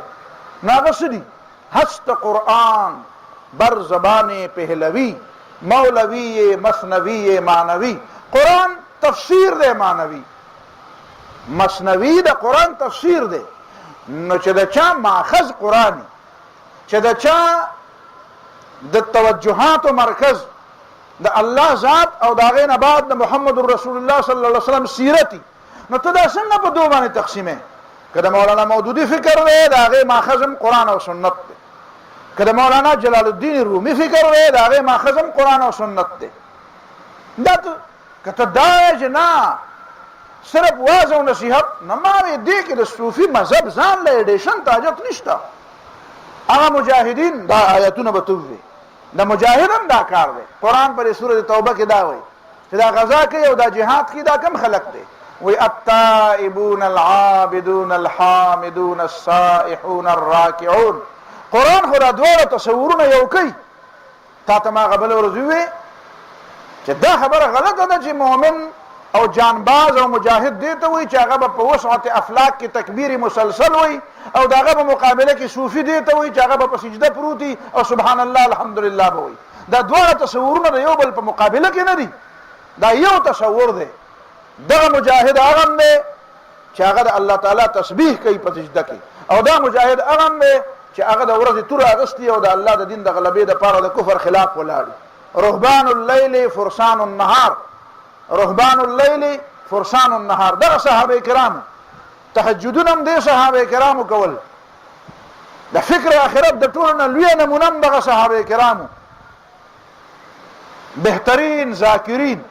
نو هغه څه دي؟ هست قرآن بر زبان پهلوی مولوی مثنوی معنوی. قرآن تفسیر دی معنوی، مثنوی د قرآن تفسیر دی، نو چې د چا ماخذ قرآني، چې د چا د توجهات و مرکز د الله ذات او د هغې نه بعد د محمد رسول الله صلی الله علیه وسلم سیرتي، نو ته دا څنګه په دو باندې تقسیمې؟ که د مولانا مودودي فکر دی د هغې ماخذ هم قرآن او سنت دی، که د مولانا جلال الدین رومي فکر دی د هغې ماخذ هم قرآن او سنت دی. دا که ته دا یې چې نه صرف واز او نصیحت نه، ما وې دې کې د صوفي مذهب ځان له ایډیشن ته حاجت نشته. هغه مجاهدین دا آیتونه به ته ووایي د مجاهد هم دا کار دی. قرآن پر سورة توبه کې دا وایي چې دا غزا کوي او دا جهاد کوي دا کم خلق دی؟ وایي التائبون العابدون الحامدون السائحون الراکعون. قرآن خو دا دواړه تصورونه یو کوي. تا ته ما هغه بله ورځ ووایي چې دا خبره غلطه ده چې مؤمن او جانباز او مجاهد دی ته وایي چې هغه به په وسعت افلاک کې تکبیر مسلسل وایي او د هغه په مقابله کې صوفي دی ته وایي چې هغه به په سجده پروتي او سبحان الله الحمدلله به وایي. دا دواړه تصورونه د یو بل په مقابله کې نه دي، دا یو تصور دی. دغه مجاهد هغه هم دی چې هغه د الله تعالی تسبیح کوي په سجده کې، او دا مجاهد هغه هم دی چې هغه د ورځې توره اغوستي او د الله د دین د غلبې دپاره د کفر خلاف ولاړ. رهبان اللیل فرسان النهار، رهبان اللیل فرسان النهار. دغه صحابه کرام تهجدونه هم دې صحابه کرامو کول. د فکر آخرت د ټولو نه لویه نمونه هم دغه صحابه کرامو، بهترین ذاکرین،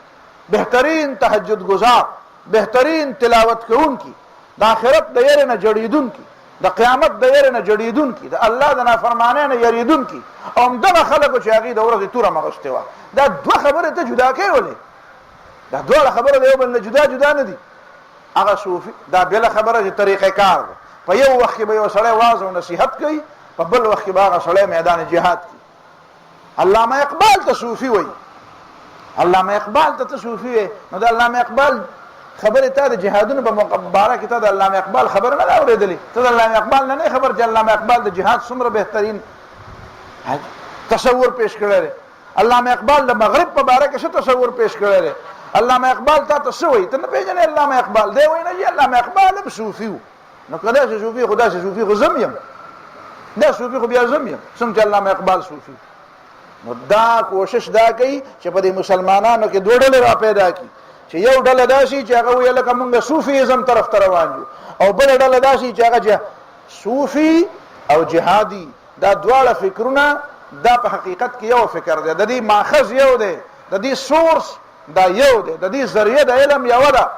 بهترین تهجد گزار، بهترین تلاوت کوونکي، د آخرت د یېرې نه جړېدونکي، د قیامت د یېرې نه جړېدونکي، د الله د نافرمانۍ نه یریدونکي، او همدغه خلکو چې هغې د ورځې توره مغوستې وه. دا دوه خبرې ته جدا کوې ولې؟ دا دواړه خبره د یو بل نه جدا جدا نه دي. هغه صوفي دا بله خبره چې طریقه کار ده، په یو وخت کې به یو سړی واز او نصیحت کوي، په بل وخت کې به هغه سړی میدان جهاد کوي. علامه اقبال ته صوفي وایي، علامه اقبال ته صوفي وایي. نو د علامه اقبال خبرې تا د جهادونو په باره کې تا د علامه اقبال خبره نه ده اورېدلې. ته د علامه اقبال نه خبر چې علامه اقبال د جهاد څومره بهترین تصور پیش کړی دی. علامه اقبال د مغرب په باره کې څه تصور پیش کړی دی. علامه اقبال تا ته څه وایي؟ ته نه پېژنې علامه اقبال؟ دی وایي نه جي علامه اقبال هم صوفي و. نو که داسې صوفي خو داسې صوفي خو زم یم، دا صوفي خو بیا زم یم څنګه چې علامه اقبال صوفي. نو دا کوشش دا کوي چې په دې مسلمانانو کې دوه ډلې را پیدا کړي، چې یو ډله داسې چې هغه وایي لکه مونږ صوفیزم طرف ته روان یو، او بله ډله داسې چې هغه صوفي او جهادي. دا دواړه فکرونه دا په حقیقت کې یو فکر دی، د دې ماخذ یو دی، د دې سورس دا یو دی، د دې ذریعه د علم یوه ده.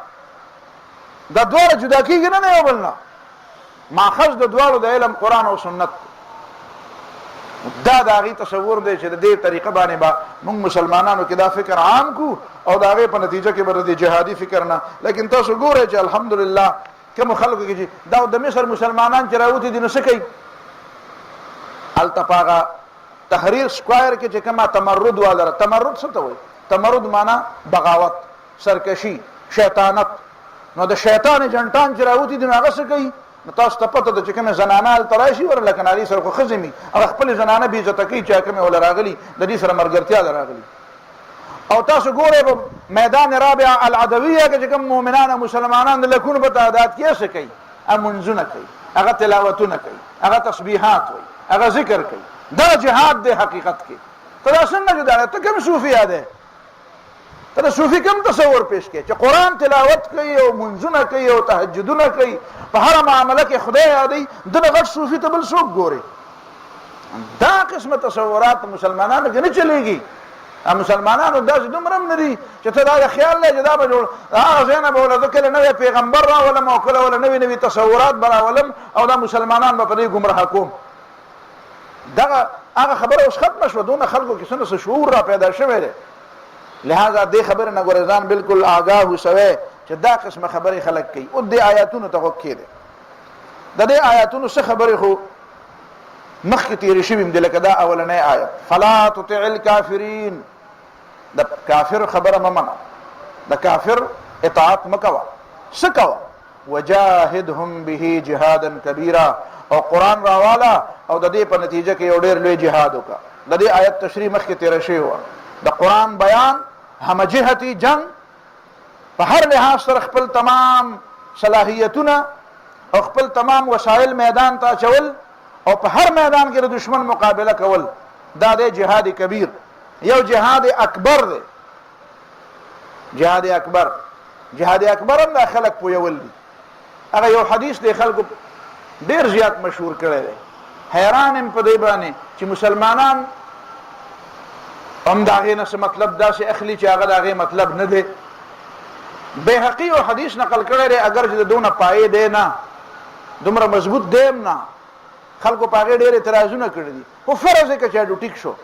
دا دواړه جدا کېږي نه یو بل نه. ماخذ د دواړو د علم قرآن او سنت دی. دا د هغې تصور دی چې د دې طریقه باندې به موږ مسلمانانو کې دا فکر عام کو او د هغې په نتیجه کې به د جهادي فکر نه. لیکن تاسو ګورئ چې الحمدلله کومو خلکو کې چې دا د مصر مسلمانان چې راوتي دي نو څه کوي؟ هلته په هغه تحریر سکوایر کې چې کومه تمرد واله، تمرد څه ته وایي؟ تمرد معنا بغاوت، سرکشي، شیطانت. نو د شیطان جنټان چې راوتي دي نو هغه څه کوي؟ نو تاسو ته پته ده چې کومې زنانه هلته راشي ورله که ناري سره خو ښځې مي هغه خپلې زنانه بې عزته کوي چې کومې وله راغلي د دې سره ملګرتیا ده راغلي. او تاسو ګورئ په میدان رابعه العدویه کې چې کوم مؤمنان او مسلمانان د لکونو په تعداد کې څه کوي؟ منځونه کوي، هغه تلاوتونه کوي، هغه تسبیحات وایي، هغه ذکر کوي. دا جهاد دی حقیقت کې. ته دا څنګه جدا دی؟ ته کوم صوفیه دی؟ ته د صوفي کوم تصور پیش کړي چې قرآن تلاوت کوي او منځونه کوي او تهجدونه کوي، په هره معامله کې خدای یادوي، دغه غټ صوفي ته بل څوک ګوري؟ دا قسمه تصورات مسلمانانو کې نه چلېږي. مسلمانانو داسې دومره هم نه دي چې ته دا د خیال دی چې دا به جوړ هغه ځای نه به وله زه کله نوی پیغمبر راولم او کله وله نوي نوي تصورات به راولم او دا مسلمانان به په دې ګمراه کوم. دغه هغه خبره اوس ختمه شوه. دونه خلکو کې څه شعور را پیدا شوی دی. لہذا دې خبرې نه ګورې ځان بالکل آګاه اوسوی چې دا قسمه خبرې خلک کوي. اوس دې آیاتونو ته غوږ کېږدی. د دې آیاتونو څه خبرې خو مخکې تېرې شوي هم دي، لکه دا اولنی آیت فلا تطع الکافرین. د کافر خبره مه منه، د کافر اطاعت مه کوه. څه کوه؟ وجاهدهم به جهادا کبیرا. او قرآن راواله او د دې په نتیجه کې یو ډېر لوی جهاد وکړه. د دې آیت تشریح مخکې تېره شوې وه. د قرآن بیان همجهتي جنگ په هر لحاظ سره خپل تمام صلاحیتونه او خپل تمام وسایل میدان ته اچول او په هر میدان کې د دشمن مقابله کول، دا دی جهاد کبیر. یو جهاد اکبر دی. جهاد اکبر، جهاد اکبر هم دا خلک پویول دي. هغه یو حدیث دی خلکو ډېر زیات مشهور کړی دی. حیران یم په دې باندې چې مسلمانان هم د هغې نه څه مطلب داسې اخلي چې هغه د هغې مطلب نه دی. بیهقي یو حدیث نقل کړی دی، اگر چې د دونه پایې دی نه، دومره مضبوط دی هم نه، خلکو په هغې ډېر اعتراضونه کړي دي. خو فرض یې که چا ټیک شو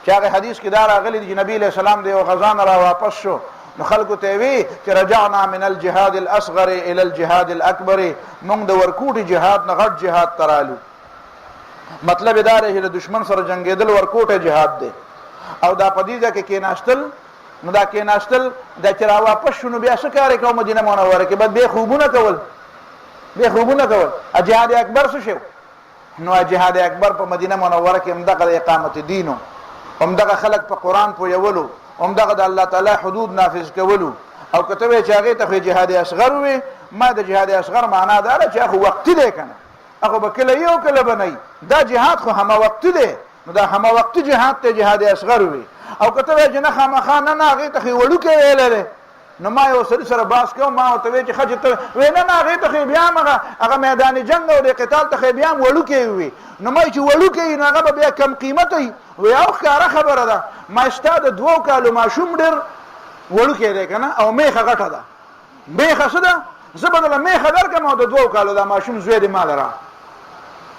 چې هغه حدیث کې دا راغلی دی چې نبي علیه السلام د یو غزا نه را واپس شو، نو خلکو ته یې وی چې رجعنا من الجهاد الاصغر الى الجهاد الاکبر. موږ د ورکوټي جهاد نه غټ جهاد ته رالو. مطلب یې دا دی چې د دشمن سره جنګېدل ورکوټی جهاد دی. او دا په دې ځای کې کېناستل، نو دا کېناستل دا چې را واپس شو نو بیا څه کار یې کوو مدینه منوره کې؟ بد بیا خوبونه کول، بیا خوبونه کول. جهاد اکبر څه شو؟ نو جهاد اکبر په مدینه منوره کې همدغه د اقامت دین، همدغه خلک په قرآن پویولو، همدغه د الله تعالی حدود نافذ کولو. او که ته وایې چې هغې ته خو جهاد اصغر ووې، ما د جهاد اصغر معنا دا ده چې هغه وقتي دی که نه، هغه به کله یو کله به نه. دا جهاد خو همه وقتي دی، نو دا همه وقتي جهاد ته جهاد اصغر ووې. او که ته وایې چې نه خامخا نه نه هغې ته خو یې وړوکی ویلی دی، نو ما یو سړي سره بحث کوم، ما ورته وایي چې ښه چې ته وایې نه نه هغې ته خو یې بیا هم هغه میدان جنګ او د قتال ته خو یې بیا هم وړوکی وي. نو ما چې وړوکی وي نو هغه به بیا کم قیمته وي. وایي او ښکاره خبره ده، ما ستا د 2 کالو ماشوم ډېر وړوکی دی که نه، او میخه غټه ده. میخه څه ده؟ زه به دله میخه درکړم او د 2 کالو دا ماشوم زوی دی ما له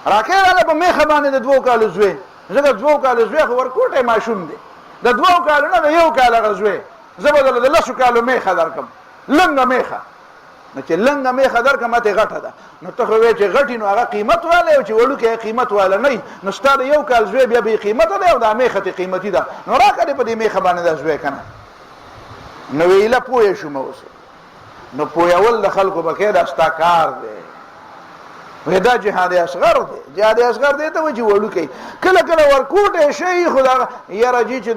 راکې راله په میخه باندې د 2 کالو زوی. زه د 2 کالو زوی خو ورکوټی ماشوم دی، د 2 کالو نه د 1 کال هغه زوی. زه به دله د 10 کالو میخه درکړم، لنګه میخه. نو چې لنګه میخه درکړم ماته غټه ده. نو ته خو وایې چې غټي نو هغه قیمت والی او چې وړوکی قیمت والی نه وي. نو ستا د 1 کال زوی بیا بې قیمته دی او دا میخه تې قیمتي ده. نو راکړې په دې میخه باندې دا زوی که نه. نو ویله پوه شوم اوس. نو پویول د خلکو به کې دا ستا کار دی. وایي دا جهاد اصغر دی. جهاد اصغر دی ته وایي چې وړوکی. کله کله ورکوټی شي خو دا یاره جي چې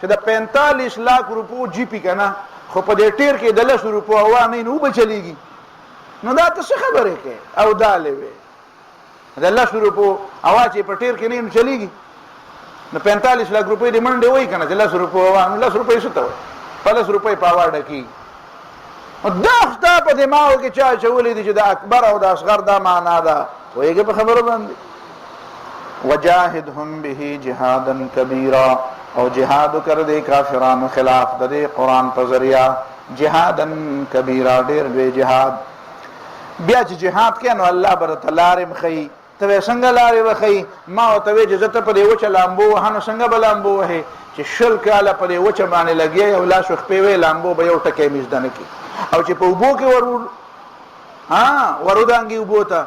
د 45 لاک روپو جي پي که نه، خو په دې ټیر کې د 10 روپو هوا نه وي نو به چلېږي. نو دا ته څه خبرې کوې؟ او دالې وې د 10 روپو هوا چې په ټیر کې نه وي نو چلېږي. نو 45 لاک روپۍ د منډې وایي که نه چې 10 روپو هوا، نو 10 روپۍ څه ته وایي؟ 50 روپۍ په هوا ډکېږي. دا ستا په دماغو کې چا اچولي دي چې د اکبر او د اصغر دا معنا ده؟ پوهېږې په خبرو باندې؟ وجاهدهم به جهادا کبیرا. او جهاد وکړه د کافرانو خلاف د دې قرآن په ذریعه جهادا کبیرا، ډېر لوی جهاد. بیا چې جهاد کوې نو الله به درته لارې ښیي، ته څنګه لارې وخی ما ورته وی چې زه ته په دې وچه لامبو وهه نو څنګه به لامبو وهې چې 20 کاله په دې وچه باندې لګیا او لاس وخپې وی لامبو به یو ټکی مې زده نه کړي او چې په اوبو کې ورودانګي اوبو ته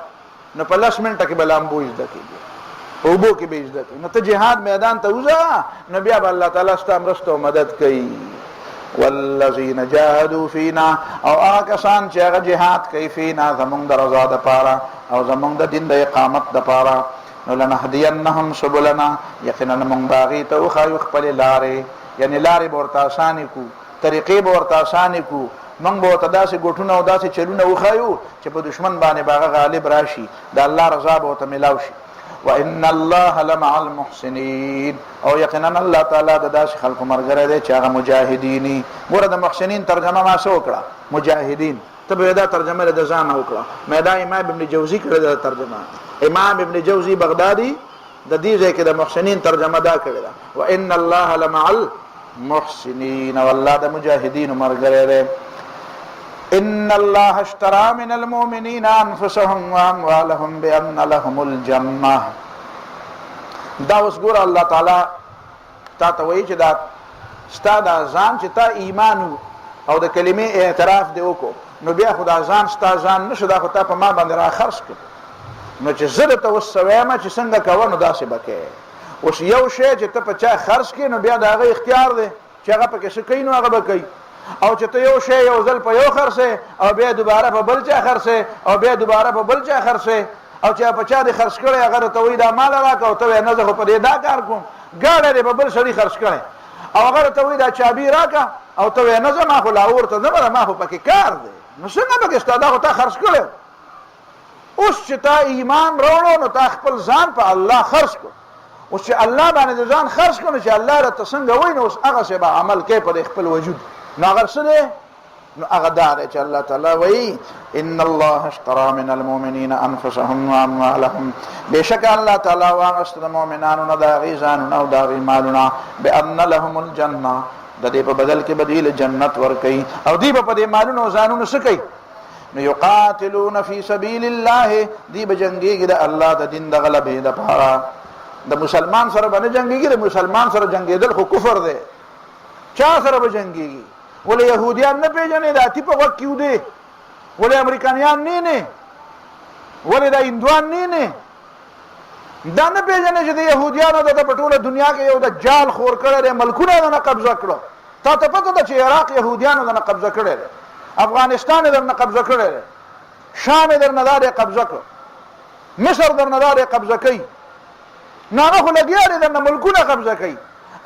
نو په 10 منټه کې به لامبو زده کړي په اوبو کې به زده کړي نو ته جهاد میدان ته وځه نو بیا به الله تعالی ستا مرسته او مدد کوي والذین جاهدوا فینا او هغه کسان چې هغه جهاد کوي فینا زمونږ د رضا دپاره او زمونږ د دین د اقامت دپاره نو لنهدینهم سبلنا یقینا موږ به هغې ته وښایو خپلې لارې یعنې لارې به ورته اسانې کړو طریقې به ورته اسانې کړو موږ به ورته داسې ګوټونه او داسې چلونه وښایو چې په دشمن باندې به هغه غالب راشي د الله رضا به ورته میلاو شي وان الله لمع المحسنین او یقینا الله تعالی د داسې خلکو ملګری دی چې هغه مجاهدینی ګوره د محسنین ترجمه ما څه وکړه مجاهدین ته به دا ترجمه د ځانه وکړه مې دا امام ابن جوزی کړې ده ترجمه امام ابن جوزی بغدادي د دې ځای کې د محسنین ترجمه دا کړې ده وان الله لمع المحسنین والله د مجاهدین ملګری دی ان الله اشترى من المؤمنين انفسهم واموالهم بان لهم الجنه دا اوس ګور الله تعالی تا ته وایي چې دا ستا د ځان چې تا ایمان او د کلمې اعتراف دی وکړو نو بیا خو دا ځان ستا ځان نشو دا خو تا په ما باندې را خرڅ کړ نو چې زه درته اوس وایم چې څنګه کوه نو داسې به کوې اوس یو شی چې ته په چا خرڅ کړې نو بیا د هغه اختیار دی چې هغه پکې څه کوي نو هغه به کوي او چې ته یو شی یو ځل په یو خرڅې او بیا دوباره په بل چا خرڅې او بیا دوباره په بل چا خرڅې او چې په چا دې خرڅ کړی هغه ته وایي دا مال راکړه او ته وایې نه زه خو په دې دا کار کوم ګاډی دې په بل سړي خرڅ کړی او هغه ته وایي دا چابي راکړه او ته وایې نه زه ما خو لاهور ته ځم ما خو پکې کار دی نو څنګه پکې ستا دا خو تا خرڅ کړی اوس چې تا ایمان راوړو نو تا خپل ځان په الله خرڅ کړ اوس چې الله باندې ځان خرڅ کړو چې الله راته څنګه وایي نو اوس هغسې به عمل کوي په خپل وجود نو هغه څه دی نو هغه دا دی چې الله تعالی وایي ان الله اشترى من المؤمنین انفسهم واموالهم بېشکه الله تعالی واغسته د مؤمنانو نه د هغې ځانونه او د هغې مالونه بان لهم الجنه د دې په بدل کې به دوی له جنت ورکوي او دوی به په دې مالونو او ځانونو څه کوي نو یقاتلون فی سبیل الله دوی به جنګېږي د الله د دین د غلبې دپاره د مسلمان سره به نه جنګېږي د مسلمان سره جنګېدل خو کفر دی چا سره به جنګېږي ولې یهودیان نه پېژنې د اتي په غوږ کې ودې ولې امریکایان نه ولې دا هندوان نه دا نه پېژنې چې د یهودیانو د په ټوله دنیا کې یو د جال خور کړی دی ملکونه یې درنه قبضه کړه تا ته پته ده چې عراق یهودیانو درنه قبضه کړی دی افغانستان یې درنه قبضه کړی دی شام یې درنه دا دی قبضه کړه مصر درنه دا دی قبضه کوي نو هغه خو لګیا دی درنه ملکونه قبضه کوي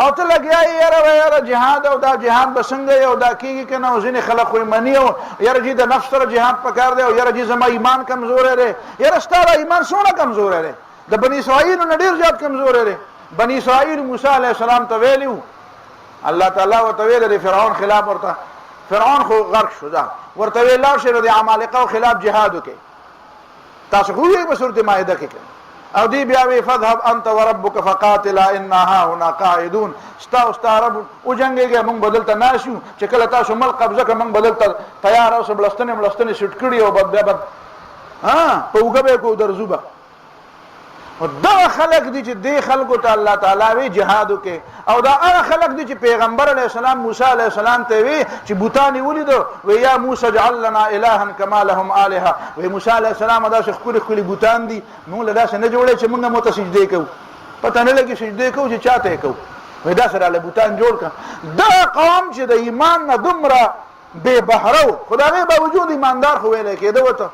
او ته لګیا یې یاره جهاد او دا جهاد به څنګه یې او دا کېږي که نه او ځینې خلک خو یې مني او یاره جي د نفس سره جهاد پکار دی او یاره جي زما ایمان کمزوری دی یاره ستا دا ایمان څومره کمزوری دی د بني اسرائیلو نه ډېر زیات کمزوری دی بني اسرائیل موسی علیه السلام ته ویلي وو الله تعالی ورته ویلی د فرعون خلاف ورته فرعون خو غرق شو دا ورته ویل لاړ شئ نو د عمالقو خلاف جهاد وکړئ تاسو خو ویئ په صورت مائده کې او دی بیا وی فذهب انت وربك فقاتلا انا هنا قاعدون ستا رب او جنگيږي موږ بدل ته ناشو چې کله تاسو مل قبضه کوم موږ بدل ته تیار اوسه بلستنه شټ کړی او بد په وګبه کو درزوبه دا خلق دي چې دی خلقو ته الله تعالی وی جهاد وکي او دا هغه خلق دي چې پیغمبر علیه السلام موسی علیه السلام ته وی چې بوتانی ولیدو وی یا موسی اجعل لنا الها كما لهم الها وی موسی علیه السلام دا څه خولي بوتان دي موږ له داسې نه جوړې چې موږ مت سجده کوو پته نه لګي سجده کوو چې چاته کوو وی دا سره له بوتان جوړ کا دا قوم چې د ایمان نه دومره بے بهرو خدای به وجود ایماندار خو ویل کېده وته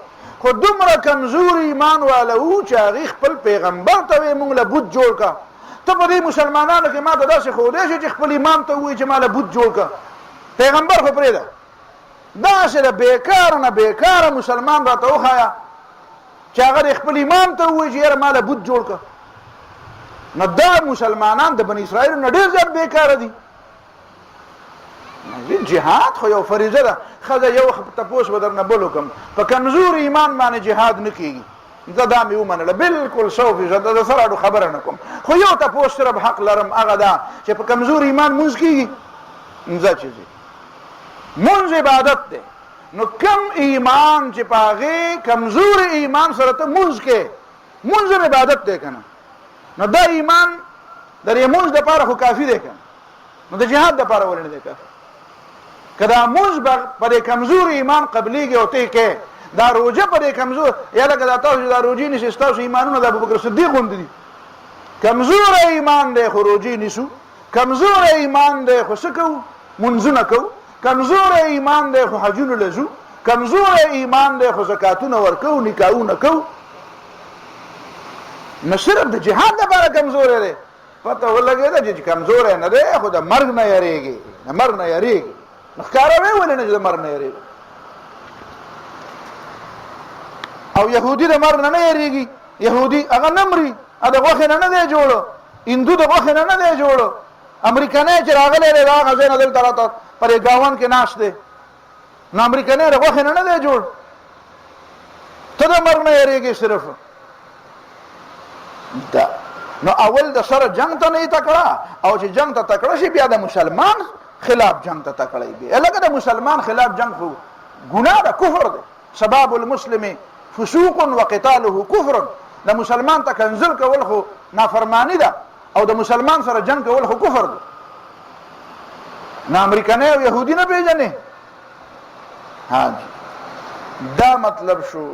خو دومره کمزور ایمان والو چې هغې خپل پیغمبر ته وایي موږ له بوت جوړ کا ته په دې مسلمانانو کې ما ته داسې ښودی شي چې خپل امام ته ووایي چې ما له بوت جوړ کا پیغمبر خو پرېږده داسې د بېکاره نه بېکاره مسلمان راته وښایه چې هغه د خپل امام ته ووایي چې یاره ما له بوت جوړ کا نو دا مسلمانان د بني اسرائیلو نه ډېر زیات بېکاره دي جهاد خو یو فریضه ده ښځه یو تپوس به درنه بل وکړم په کمزور ایمان باندې جهاد نه کېږي زه دا مې ومنله بلکل 100% د سره اډو خبره نه کوم خو یو تپوس صرف حق لرم هغه ده چې په کمزور ایمان مونځ کېږي ځه چې مونځ عبادت دی نو کم ایمان چې په هغې کمزور ایمان سره ته مونځ کې منځ عبادت دی کنه. نو دا ایمان در منځ د پاره خو کافی دی کنه، نو د جهاد د پاره ولې نه دی کافی؟ کدا منځ پر کمزور ایمان قبلیږي او ته کې دا روزه پر کمزور یا لکه دا تاسو دا روزي نشي، تاسو ایمانونه د ابوبکر صدیق غوند دي. کمزور ایمان دی خو روزي نشو، کمزور ایمان دی خو سکو منځونه کو، کمزور ایمان دی خو حجونه لزو، کمزور ایمان دی خو زکاتونه ورکو نکاحونه کو. نو صرف د جهاد لپاره کمزور دی. پته ولګی دا چې کمزور نه دی خو د مرګ نه یریږي، د مرګ نه یریږي. نخکاره وی ولې نه د مرګ نه یریږي؟ او يهودي د مرګ نه یریږي. يهودي هغه نمري د غوښې نه دی جوړ، هندو د غوښې نه دی جوړ. امریکاني چې راغلی دی دا غزې نه دلته راته پرې ګاون کې ناست دی، نو امریکاني د غوښې نه دی جوړ. ته د مرګ نه یریږي صرف دا. نو اول د سره جنگ ته نه تکړه، او چې جنگ ته تکړه شي بیا د مسلمان خلاف جنگ ته تکړه بي. لکه د مسلمان خلاف جنگ خو ګناه ده، کفر ده. سباب المسلم فسوق وقتاله كفر. د مسلمان ته کنزل کول خو نافرمانی ده، او د مسلمان سره جنگ کول خو کفر ده. نه امریکاني او يهودي نه پیژنې. ها دا مطلب شو.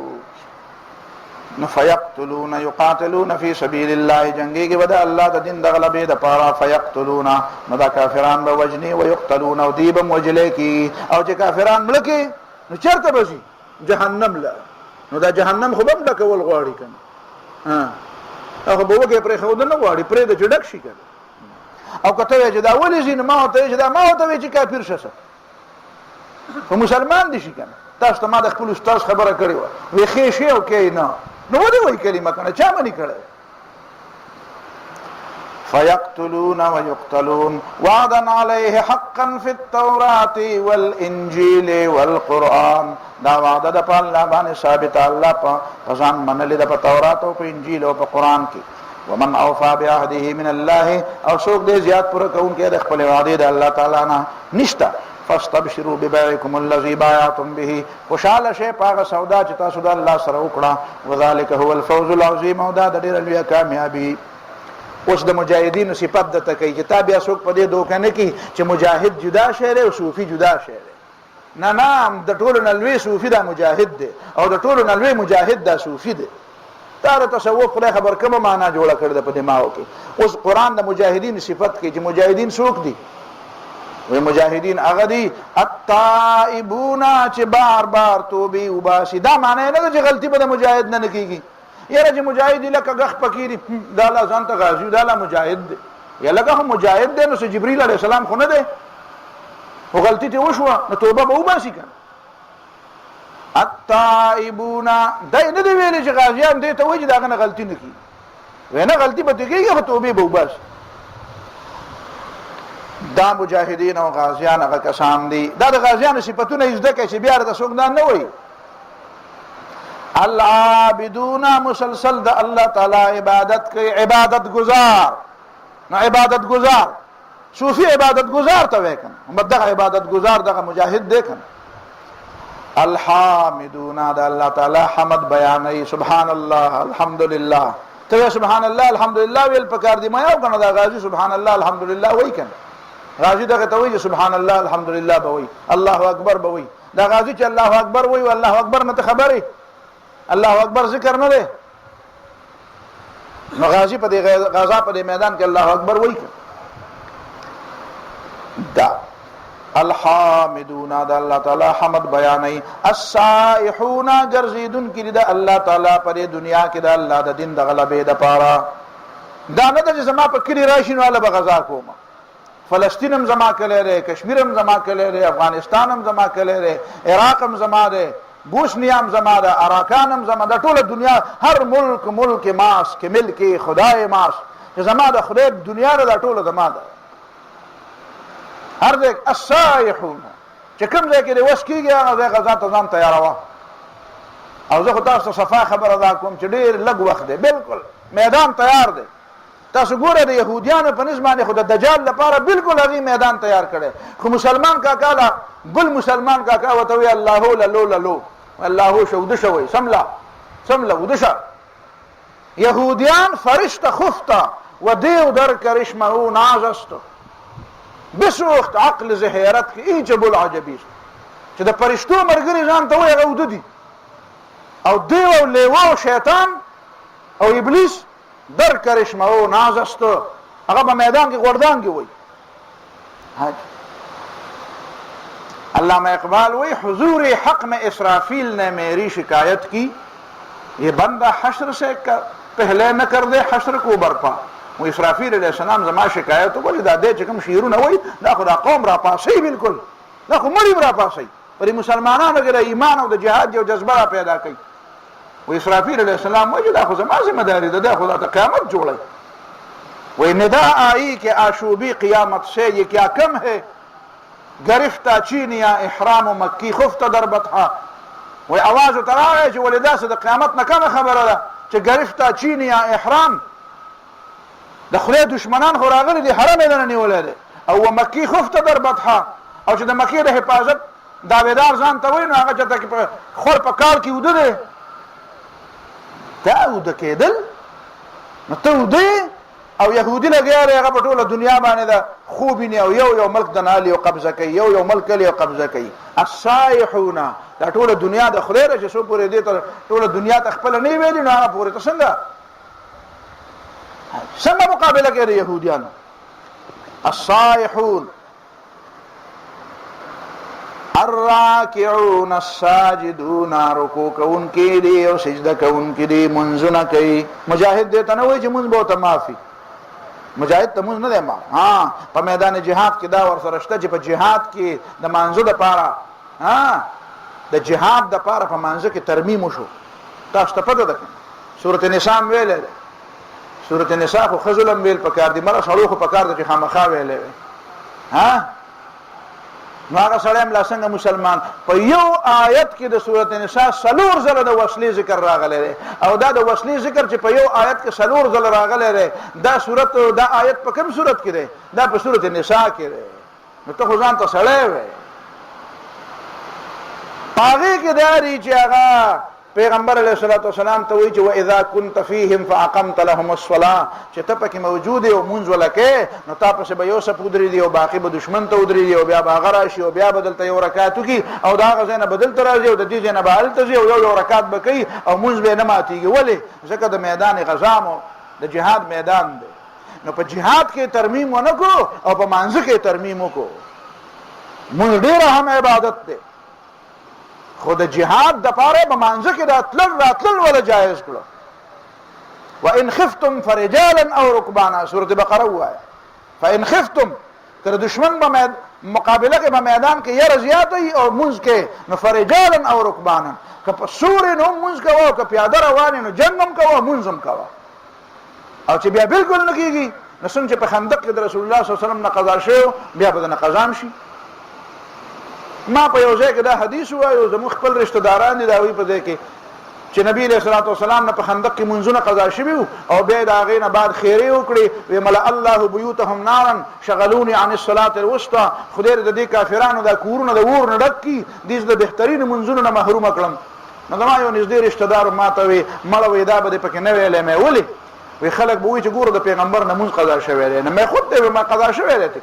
نو فیقتلون یقاتلون فی سبیل الله، جنگی کې ودا الله د دین د غلبې د پاره. فیقتلون نو دا کافران به وجنی، و یقتلون او دی به وجلې کی. او چې کافران ملکی نو چرته بشي جهنم لا. نو دا جهنم خو بم ډکول غواړي کنه. ها هغه به وګه پرې خو نه غواړي، پرې د جډک شي کنه. او کته چې دا ولې زین ما ته چې دا ما ته چې کافر شسه خو مسلمان دي شي کنه. تاسو ته ما د خپل استاد خبره کړې و وی خې شی او کې نه نو ودی وای کلمه کنه چا باندې کړه. فيقتلون ويقتلون وعدا عليه حقا في التوراة والانجيل والقرآن. دا وعده د الله باندې ثابت، الله په ځان منل د تورات او په انجیل او په قرآن کې. ومن اوفى بعهده من الله، او څوک دې زیات پوره کوونکی د خپل وعده د الله تعالی نه نشته. فاستبشروا ببيعكم الذي بايعتم به، خوشاله شي پاغه سودا چې تاسو د الله سره وکړه. وذلك هو الفوز العظيم، او دا د ډېر لوی کامیابی. اوس د مجاهدینو صفت د تکي چې تابع څوک په دې دوکه نه کی چې مجاهد جدا شعر او صوفي جدا شعر. نه نه، د ټولو نلوي صوفي دا مجاهد دی، او د ټولو نلوي مجاهد دا صوفي دی. دا تصوف خدای خبر کومه معنا جوړه کړې ده په دماغو کې. اوس قرآن د مجاهدین صفت کې چې مجاهدین څوک دي؟ وی مجاهدین هغه دي التائبون چې بار بار توبې وباسي. دا معنی نه ده چې غلطي به د مجاهد نه کیږي. یاره چې مجاهد لکه غخ پکې دا لا ځان ته غازی، دا لا مجاهد دی. یا لکه هم مجاهد دی نو سه جبرئیل علیه السلام خو نه دی، او غلطی ته وشوه نو توبه به وباسي کنه. التائبون دا نه دی ویلي چې غازیان دې ته وایي چې داغه نه غلطي نه کیږي، ونه غلطي به کیږي خو توبه به وباسي. دا مجاهدین او غازیان هغه کسان دي. دا د غازیانو صفاتونه زده کوي چې بیا د څوک نه وایي. العابدون مسلسل د الله تعالی عبادت کوي، عبادت گزار. نو عبادت گزار صوفی عبادت گزار ته وای کنه، مدغه عبادت گزار دغه مجاهد دی کنه. الحامدون د الله تعالی حمد بیانوي، سبحان الله الحمدلله. ته سبحان الله الحمدلله ویل پکار دی. ما یو کنه دا غازی سبحان الله الحمدلله وای کنه. غازی دغه ته وای سبحان الله الحمدلله بوي، الله اکبر بوي. دا غازی چې الله اکبر وای، والله اکبر نه ته خبره، الله اکبر ذکر نه دی. نو غازی په دې غزا په دې میدان کې الله اکبر وای. دا الحامدون دا الله تعالی حمد بیانای. السائحون گرزیدون کی دا الله تعالی پر دنیا کې دا الله د دین د غلبې د پاره. دا نه د زما په کلی راشي نو الله بغزا کوم. فلسطین هم زما کله ره، کشمیر هم زما کله ره، افغانستان هم زما کله ره، عراق هم زما ده، بوسنیا هم زما ده، عراقان هم زما ده. ټول دنیا هر ملک ماس کې ملک خدای ماس چې زما د خدای دنیا را ټول زما ده. هر ځای السائحون چې کوم ځای کې وس کیږي هغه ځای غزا ته ځان تیاروا. او زه خو تاسو صفا خبره دا کوم چې ډیر لږ وخت دی، بالکل میدان تیار دی. تاسو ګوره د يهوديانو په نسبت باندې خو د دجال لپاره بالکل هغه میدان تیار کړي. خو مسلمان کاکا لا بل مسلمان کاکا وته وی الله للو للو الله شود شوی سملا ودشه یهودیان فرشته خفته و دیو در کرشمه او ناز است بسوخت عقل ز حیرت که ایجب العجبی است چې د فرشتو ملګري ځان ته وایي هغه اوده دي او دیو او لیوه او شیطان او ابلیس در کرشمه او ناز است هغه په میدان کې غوردان کې وایي. علامہ اقبال وہی حضور حق میں اسرافیل نے میری شکایت کی یہ بندہ حشر سے پہلے نہ کر دے حشر کو برپا. وہ اسرافیل علیہ السلام زما شکایت وکړه دا دې چې کوم شعرونه وایي دا خو دا قوم را پاسي بالکل دا خو مړي را پاسي پر مسلمانانو کې د ایمان او د جهاد یو جذبه را پیدا کوي. وہ اسرافیل علیہ السلام وایي دا خو زما ذمہ داری ده دا خو دا قیامت جوړي. وہ ندا آئی کہ آشوبی قیامت سے یہ کیا کم ہے گرفتہ چینیا احرام و مکی خفتہ در بطحا. وہ آواز اترا ہے جو ولدا سے قیامت نہ کم خبر ہے کہ گرفتہ چینیا احرام د خدای دشمنان خو راغلي دي حرم یې نه نیولې دي او مکی خفتہ در بطحا او چې د مکی د حفاظت داویدار ځان ته وایي نو هغه چېرته کې خور په کال کې اوده دی دا اوده کېدل نو ته اوده او يهودي لګیا دی هغه په ټوله دنیا باندې دا خوب ویني او یو ملک د نالي او قبضه کوي یو ملک لري او قبضه کوي. الصائحون دا ټوله دنیا د خدای رچ سو پورې دي ته ټوله دنیا ته خپل نه ویلي نو هغه پورې ته څنګه مقابله کوي يهوديان. الصائحون الراکعون الساجدون رکوع کوونکي دي او سجده کوونکي دي منځونه کوي. مجاهد دې ته نه وایي چې منځ به ورته معافي مجاهد ته منځ نه دی ما په میدان جهاد کې دا ورسره شته چې په جهاد کې د مانځو دپاره د جهاد دپاره په مانځه کې ترمیم وشو. تاسو ته پته ده سورة نساء هم ویلی ده سورة نساء خو ښځو له هم ویل پکار دي مړه سړو خو پکار ده چې خامخا ویلی وی نو هغه سړی هم لا څنګه مسلمان په یو آیت کې د سورة نساء 4 ځله د وصلې ذکر راغلی دی او دا د وصلې ذکر چې په یو آیت کې 4 ځله راغلی دی دا آیت په کوم صورت کې دی دا په سورة نساء کې دی. نو ته خو ځان ته سړی وی په هغې کې دا دی چې هغه پیغمبر علیہ الصلوۃ والسلام ته وایي چې واذا كنت فيهم فاقمت لهم الصلاه چې ته پکې موجود یې او مونځ ولکې نو تا پسې به یو څه ودرېږي او باقي به دشمن ته ودرېږي او بیا به هغه راشي او بیا به دلته یو رکعت وکړي او د هغه ځای نه به دلته راځي او د دې ځای نه به هلته ځي او یو رکعت به کوي او مونځ به یې نه ماتېږي. ولې ځکه د میدان غزا مو د جهاد میدان دی نو په جهاد کې ترمیم ونه کړو او په مانځه کې ترمیم وکړو. مونځ ډېره هم عبادت دی خو د جهاد دپاره په مانځه کې راتلل ولا جایز کړو. وان خفتم فرجالا او رکبانا سورة بقره وایه فان خفتم که د دشمن په مقابله کې په میدان کې یره زیات وي او مونځ کې نو فرجالا او رکبانا که په سورې نو مونځ کوه او که پیاده روان نو جنګ هم کوه مونځ هم کوه او چې بیا بالکل نه کېږي نو څنګه چې په خندق کې د رسول الله صلی الله علیه وسلم نه قضا شوی بیا به نه قضا شي. ما په یو ځای کې دا حدیث وایو زموږ خپل رشته داران دي دا وایي په ځای کې چې نبی علیه الصلاة والسلام نه په خندق کې منځونه قضا شوي وو او بیا د هغې نه بعد خیرې وکړې وی ملأ الله بیوتهم نارا شغلوني عن الصلاة الوسطى خدای د دې کافرانو دا کورونه د اور نه ډک کړي دې د بهترینو منځونو نه محرومه کړم. نو زما یو نږدې رشته دار ما ته وی مړه وی دا به دې پکې نه ویلی مې ولې وی خلک به وایي چې ګوره د پیغمبر نه مونځ قضا شوی دی نه مې خود ته ما قضا شوی دی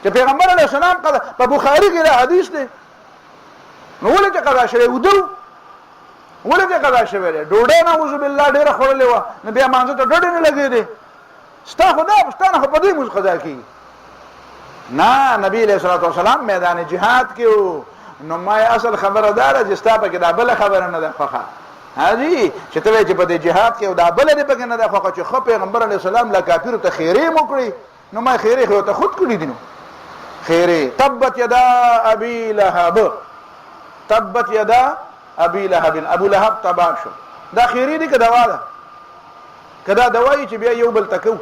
چې پیغمبر علیه السلام په بخاري کې دا حدیث دی نو ولې چې قضا شوی ودو ولې چې قضا شوی دی ډوډۍ نعوذ بالله ډېره خوړلې وه نو بیا مانځه ته ډډې نه لګېدې ستا خو ستا نه خو په دې مونځ قضا کېږي نه نبی علیه الصلاة والسلام میدان جهاد کې و نو ما اصل خبره دا ده چې ستا پکې دا بله خبره نه ده خوښه حاجی چې ته وایې چې په دې جهاد کې دا بله دې پکې نه ده خوښه چې ښه پیغمبر علیه السلام له کافرو ته خیرې مو کړي نو ما خیرې خو ته خود کړي دي نو خیرې تبت یدا ابي لهب تبت یدا ابي لهب ابو لهب تباه شو دا خیرې دي که دوا ده که دا دوایي چې بیا یو بل تکو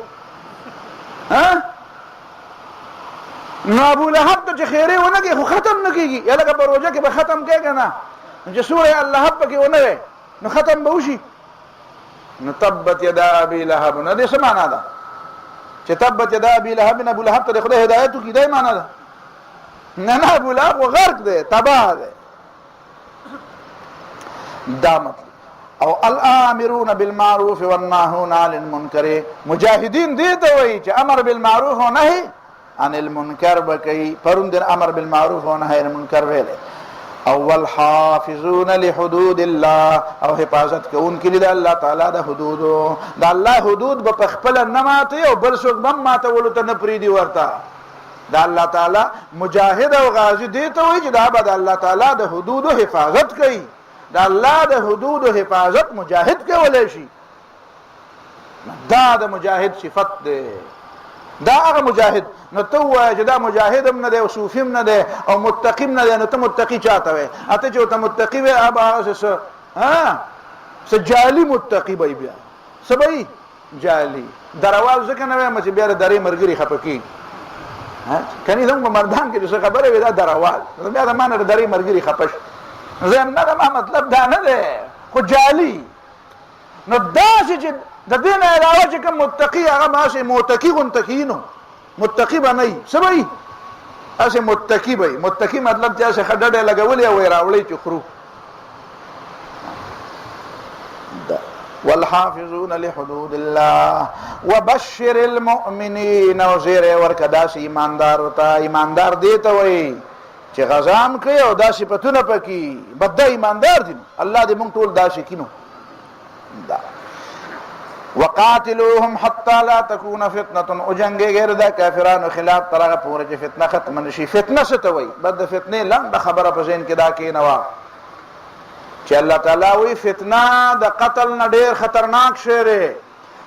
نو ابو لهب ته چې خیرې ونه کړي خو ختم نه کېږي یا لکه په روژه کې به ختم کړې که نه چې سورې اللهب پکې ونه وی نو ختم به وشي نو تبت یدا ابي لهب نو دې څه معنا ده چې تبت یدا ابي لهب ابو لهب ته د خدای هدایت وکړي دا معنا ده نه ابو لهب غرق دی تباه دی دا مطلب او الامرون بالمعروف والناهون عن المنکر مجاهدین دې ته وایي چې امر بالمعروف او نهي عن المنکر بکئی پرون دن امر بالمعروف و نهی عن المنکر ویلے اول حافظون لحدود الله او حفاظت کوونکي دي د الله تعالی د حدودو د الله حدود به خپل نه ماتي او بل څوک هم ماتولو ته نه پریدي ورته د الله تعالی مجاهد او غازی دي ته وایي چې دا به د الله تعالی د حدودو حفاظت کوي د الله د حدودو حفاظت مجاهد کولی شي دا د مجاهد صفت ده دا هغه مجاهد نو ته وایې چې دا مجاهد هم نه دی او صوفي هم نه دی او متقي هم نه دی نو ته متقي چاته وایې اته چې ورته متقي وایې هغه څه جعلي متقي به بیا څه به جعلي دروال ځکه نه وایم چې بیا د درې ملګري خفه کېږي کني زموږ په مردان کې چې څه خبرې وي دا دروال بیا د ما نه د درې ملګري خفه شي زه نه ما مطلب دا نه دی خو جعلي نو داسې چې د دې نه علاوه چې کوم متقي هغه ماسې متقي غونته کینو متقي به نه وي څه به وي هسې متقي به وي متقي مطلب چې هسې ښه ډډې لګولې او یې راوړی چې خورو والحافظون لحدود الله وبشر المؤمنين او زیری ورکه داسې ایماندار ورته ایماندار دې ته وایي چې غزام کوي او دا صفتونه پکې بده ایماندار دي الله دې موږ ټول داسې کینو دا وقاتلوهم حتى لا تكون فتنه او جنگ غیر دا کافرانو خلاف ترغه پورې چې فتنه ختم نشي فتنه څه ته وایي بد فتنه لنډه خبره په ذهن کې دا کې نه وا چې الله تعالی وی فتنه د قتل نه ډیر خطرناک شی دی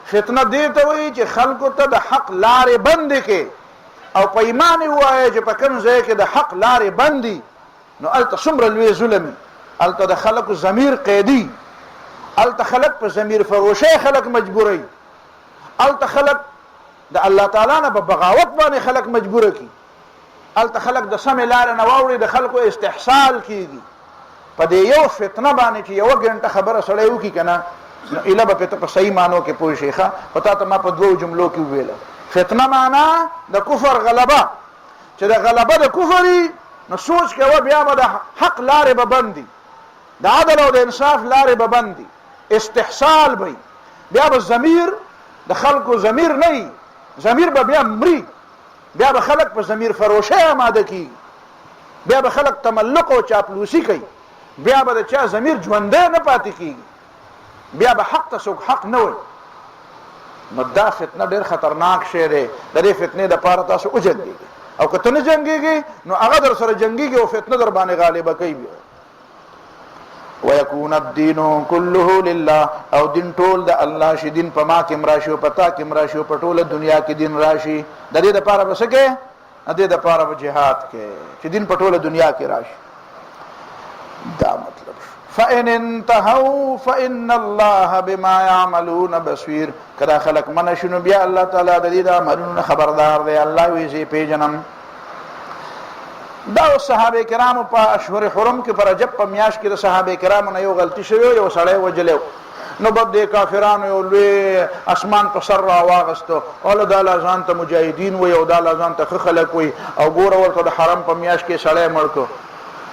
فتنه دې ته وایي چې خلکو ته د حق لارې بند کې او په ایمان وایي چې په کوم ځای کې د حق لارې بندي نو الته څومره لوی ظلم الته د خلکو ضمیر قیدی الته خلق په ضمیر فروشه خلق مجبوري الته خلق د الله تعالی نه په بغاوت باندې خلق مجبور کی الته خلق د سم لار نه واوړي د خلکو استحصال کیږي په دې یو فتنه باندې چې یو غنټه خبره سړی وکي کنه اله به په صحیح مانو کې پوه شيخه پتا ته ما په دوه جملو کې ویل فتنه معنا د کفر غلبه چې د غلبه د کفر نو سوچ کوي بیا به د حق لارې به بندي د عدل او د انصاف لارې به بندي استحصال بی بیا به ضمیر د خلکو ضمیر نه ضمیر به بیا مري بیا به خلک په ضمیر فروشه آماده کی بیا به خلک تملق او چاپلوسی کوي بیا به د چا ضمیر ژوندې نه پاتې کیږي بیا به حق ته څوک حق نه وایي نو دا فتنه ډېر خطرناک شی دی د دې فتنې دپاره تاسو وجنګېږئ او که ته نه جنګېږې نو هغه در سره جنګېږي او فتنه در باندې غالبه کوي بیا ويكون الدين كله لله او دین ټول د الله شي دین په ما کې راشي او پتا کې راشي او په ټوله دنیا کې دین راشي د دې لپاره وسکه د دې لپاره په جهاد کې چې دین په ټوله دنیا کې راشي دا مطلب فإن انتهوا فإن الله بما يعملون بصير کدا خلق من شنو بیا الله تعالی د دې د عملونو خبردار دی الله وی زی پیجنم دا صحابه کرامو په اشهر حرم کې پر رجب په میاش کې د صحابه کرامو نه یو غلطي شوی یو سړی وجلو نو بد کافرانو یو لوی اسمان په سر را واغستو اول د الله ځان ته مجاهدین و یو د الله ځان ته خلک وي او ګوره ورته د حرم په میاش کې سړی مړ کو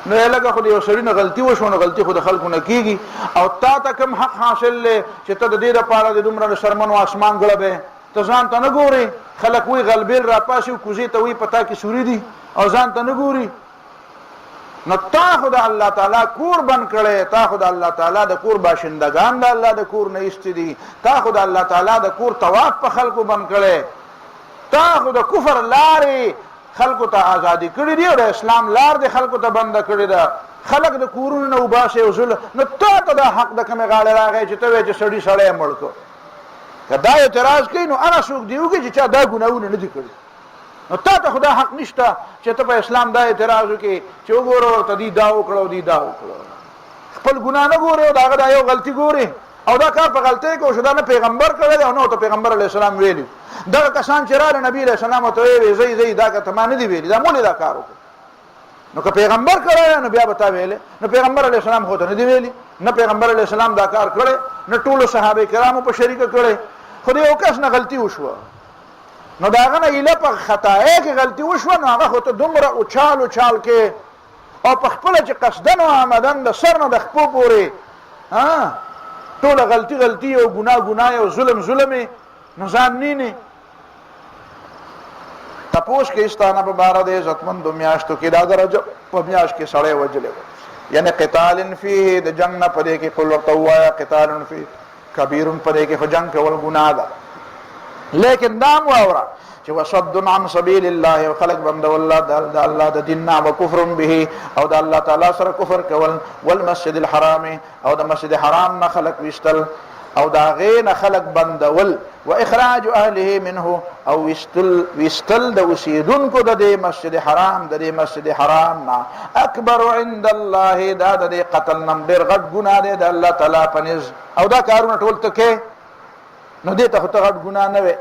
نو لکه خو یو سړی نه غلطي وشو نو غلطي خو د خلکو نه کیږي او تا ته کوم حق حاصل لې چې ته د دې لپاره د دومره شرمن او اسمان غړبه ته ځان ته نه ګوري خلک وی غلبیل را پاسو کوزي ته وی پتا کې سوري دي او ځان ته نه ګوري نو تا خدا الله تعالی کور بن کړي تا خدا الله تعالی د کور باشندگان د الله د کور نه استدي تا خدا الله تعالی د کور طواف په خلکو بن کړي تا خدا کفر لارې خلکو ته ازادي کړې دي او د اسلام لار د خلکو ته بند کړې ده خلک د کورونو نه وباسه او زل نو ته د حق د کومه غاړه راغی چې ته وې چې سړی سړی مړ کو کدا اعتراض کوي نو انا څوک دیوږي چې چا دا ګناونه نه دي کړی نو تا ته خدا حق نشته چې ته په اسلام دا اعتراض وکړي چې وګورو ته دی دا وکړو دی دا وکړو خپل ګناه نه ګوري او دا یو غلطي ګوري او دا کار په غلطۍ کې شو دا نه پیغمبر کړی او نو ته پیغمبر علی السلام ویلی دا کسان چې راغله نبی علیہ السلام ته وی زئی دا که ته ما نه دی ویلی دا مولې دا کار وکړو نو که پیغمبر کړی نو بیا به تا ویلې نو پیغمبر علیہ السلام خو ته نه دی ویلی نه پیغمبر علیہ السلام دا کار کړی نه ټولو صحابه کرامو په شریک کړی خو یو کس نه غلطي وشوه نو داغه نه اله په خطاای کې غلطي وشوه نو هغه خو ته دومره اوچال کې او په خپل چې قصدن او آمدن د سر نه د خپو پورې ټول غلطي غلطي او ګناه ګناه او ظلم ظلم نو ځان نه تپوس کې استانه په بار د عزتمند میاشتو کې دا درجه په میاش کې سړی وجلې یعنی قتال فيه د جنگ نه پدې کې قل ورتوایا قتال فيه کبیر پدې کې جنگ کول ګناه ده لیکن دام واورا چې وصد عن سبيل الله وخلق بند الله د الله د دین او کفر به او د الله تعالی سره کفر کول والمسجد الحرام او د مسجد حرام نه خلق وشتل او دا غین خلق بندول و اخراج اهله منه او وستل د وسیدونکو د مسجد حرام د مسجد حرام نا اکبر عند الله دا د قتل نم ډیر غټ ګناه دی د الله تعالی پنځ او دا کارونه ټول تکه نو دې ته غټ ګناه نه وي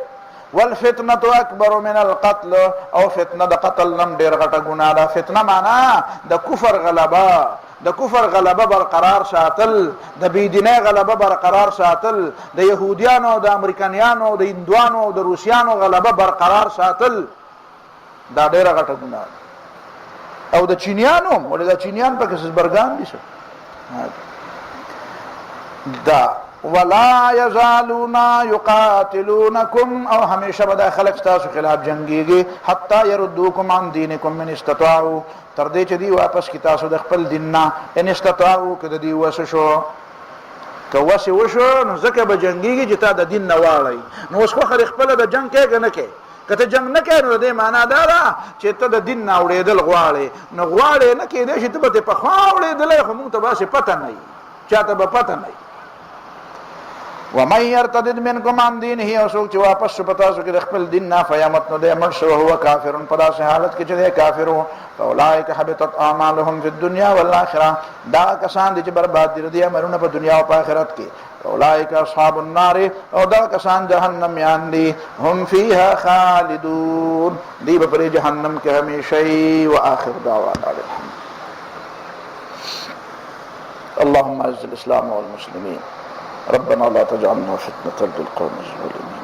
والفتنه اکبر من القتل او فتنه د قتل نم ډیر غټ ګناه ده فتنه معنا د کفر غلبه د کفر غلبه برقرار ساتل د بيدینه غلبه برقرار ساتل د يهوديانو د امریکایانو د هندوانو د روسيانو غلبه برقرار ساتل دا ډیره غټه ګناه او د چینیانو ولې د چینیان په کس برګان دي دا ولا يزالون يقاتلونكم او همیشه به خلق تاسو خلاف جنگيږي حتا يردوكم عن دينكم من استطاعوا تر دې چې دی واپس کی تاسو د خپل دین نه ان استطاعوا کده دی وسشو کوسه وشو نو زکه به جنگيږي چې تا د دین نه واړی نو اوس خو خپل د جنگ کې نه کې کته جنگ نه کوي نو دې معنا دا ده چې ته د دین نه وړېدل غواړي نو غواړي نه کې دې چې ته په خوا وړېدل خو موږ ته به پته نه چاته به پته نه ومن يرتد منكم عن دينه او سوچ واپس پتا سو کې خپل دین نه فیامت نو دې مر شو هو کافر پدا سه حالت کې چې کافر هو اولئک حبطت اعمالهم في الدنيا والاخره دا کسان دي چې برباد دي امرونه په دنیا او په آخرت کې اولئک اصحاب النار او دا کسان جهنم یان دي هم فيها خالدون دی په جهنم کې همیشه واخر دعوانا اللهم اعز الاسلام والمسلمين ربنا لا تجعلنا فتنة للقوم الظالمين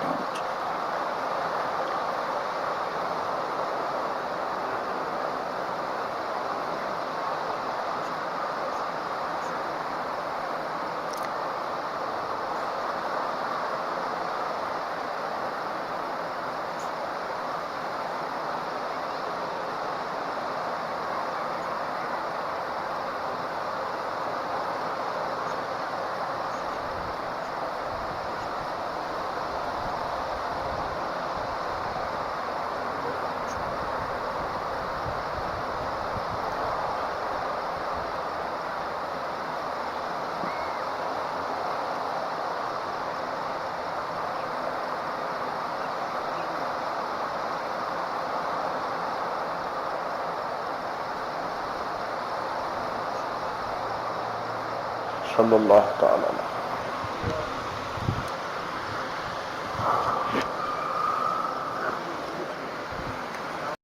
صلى الله تعالى عليه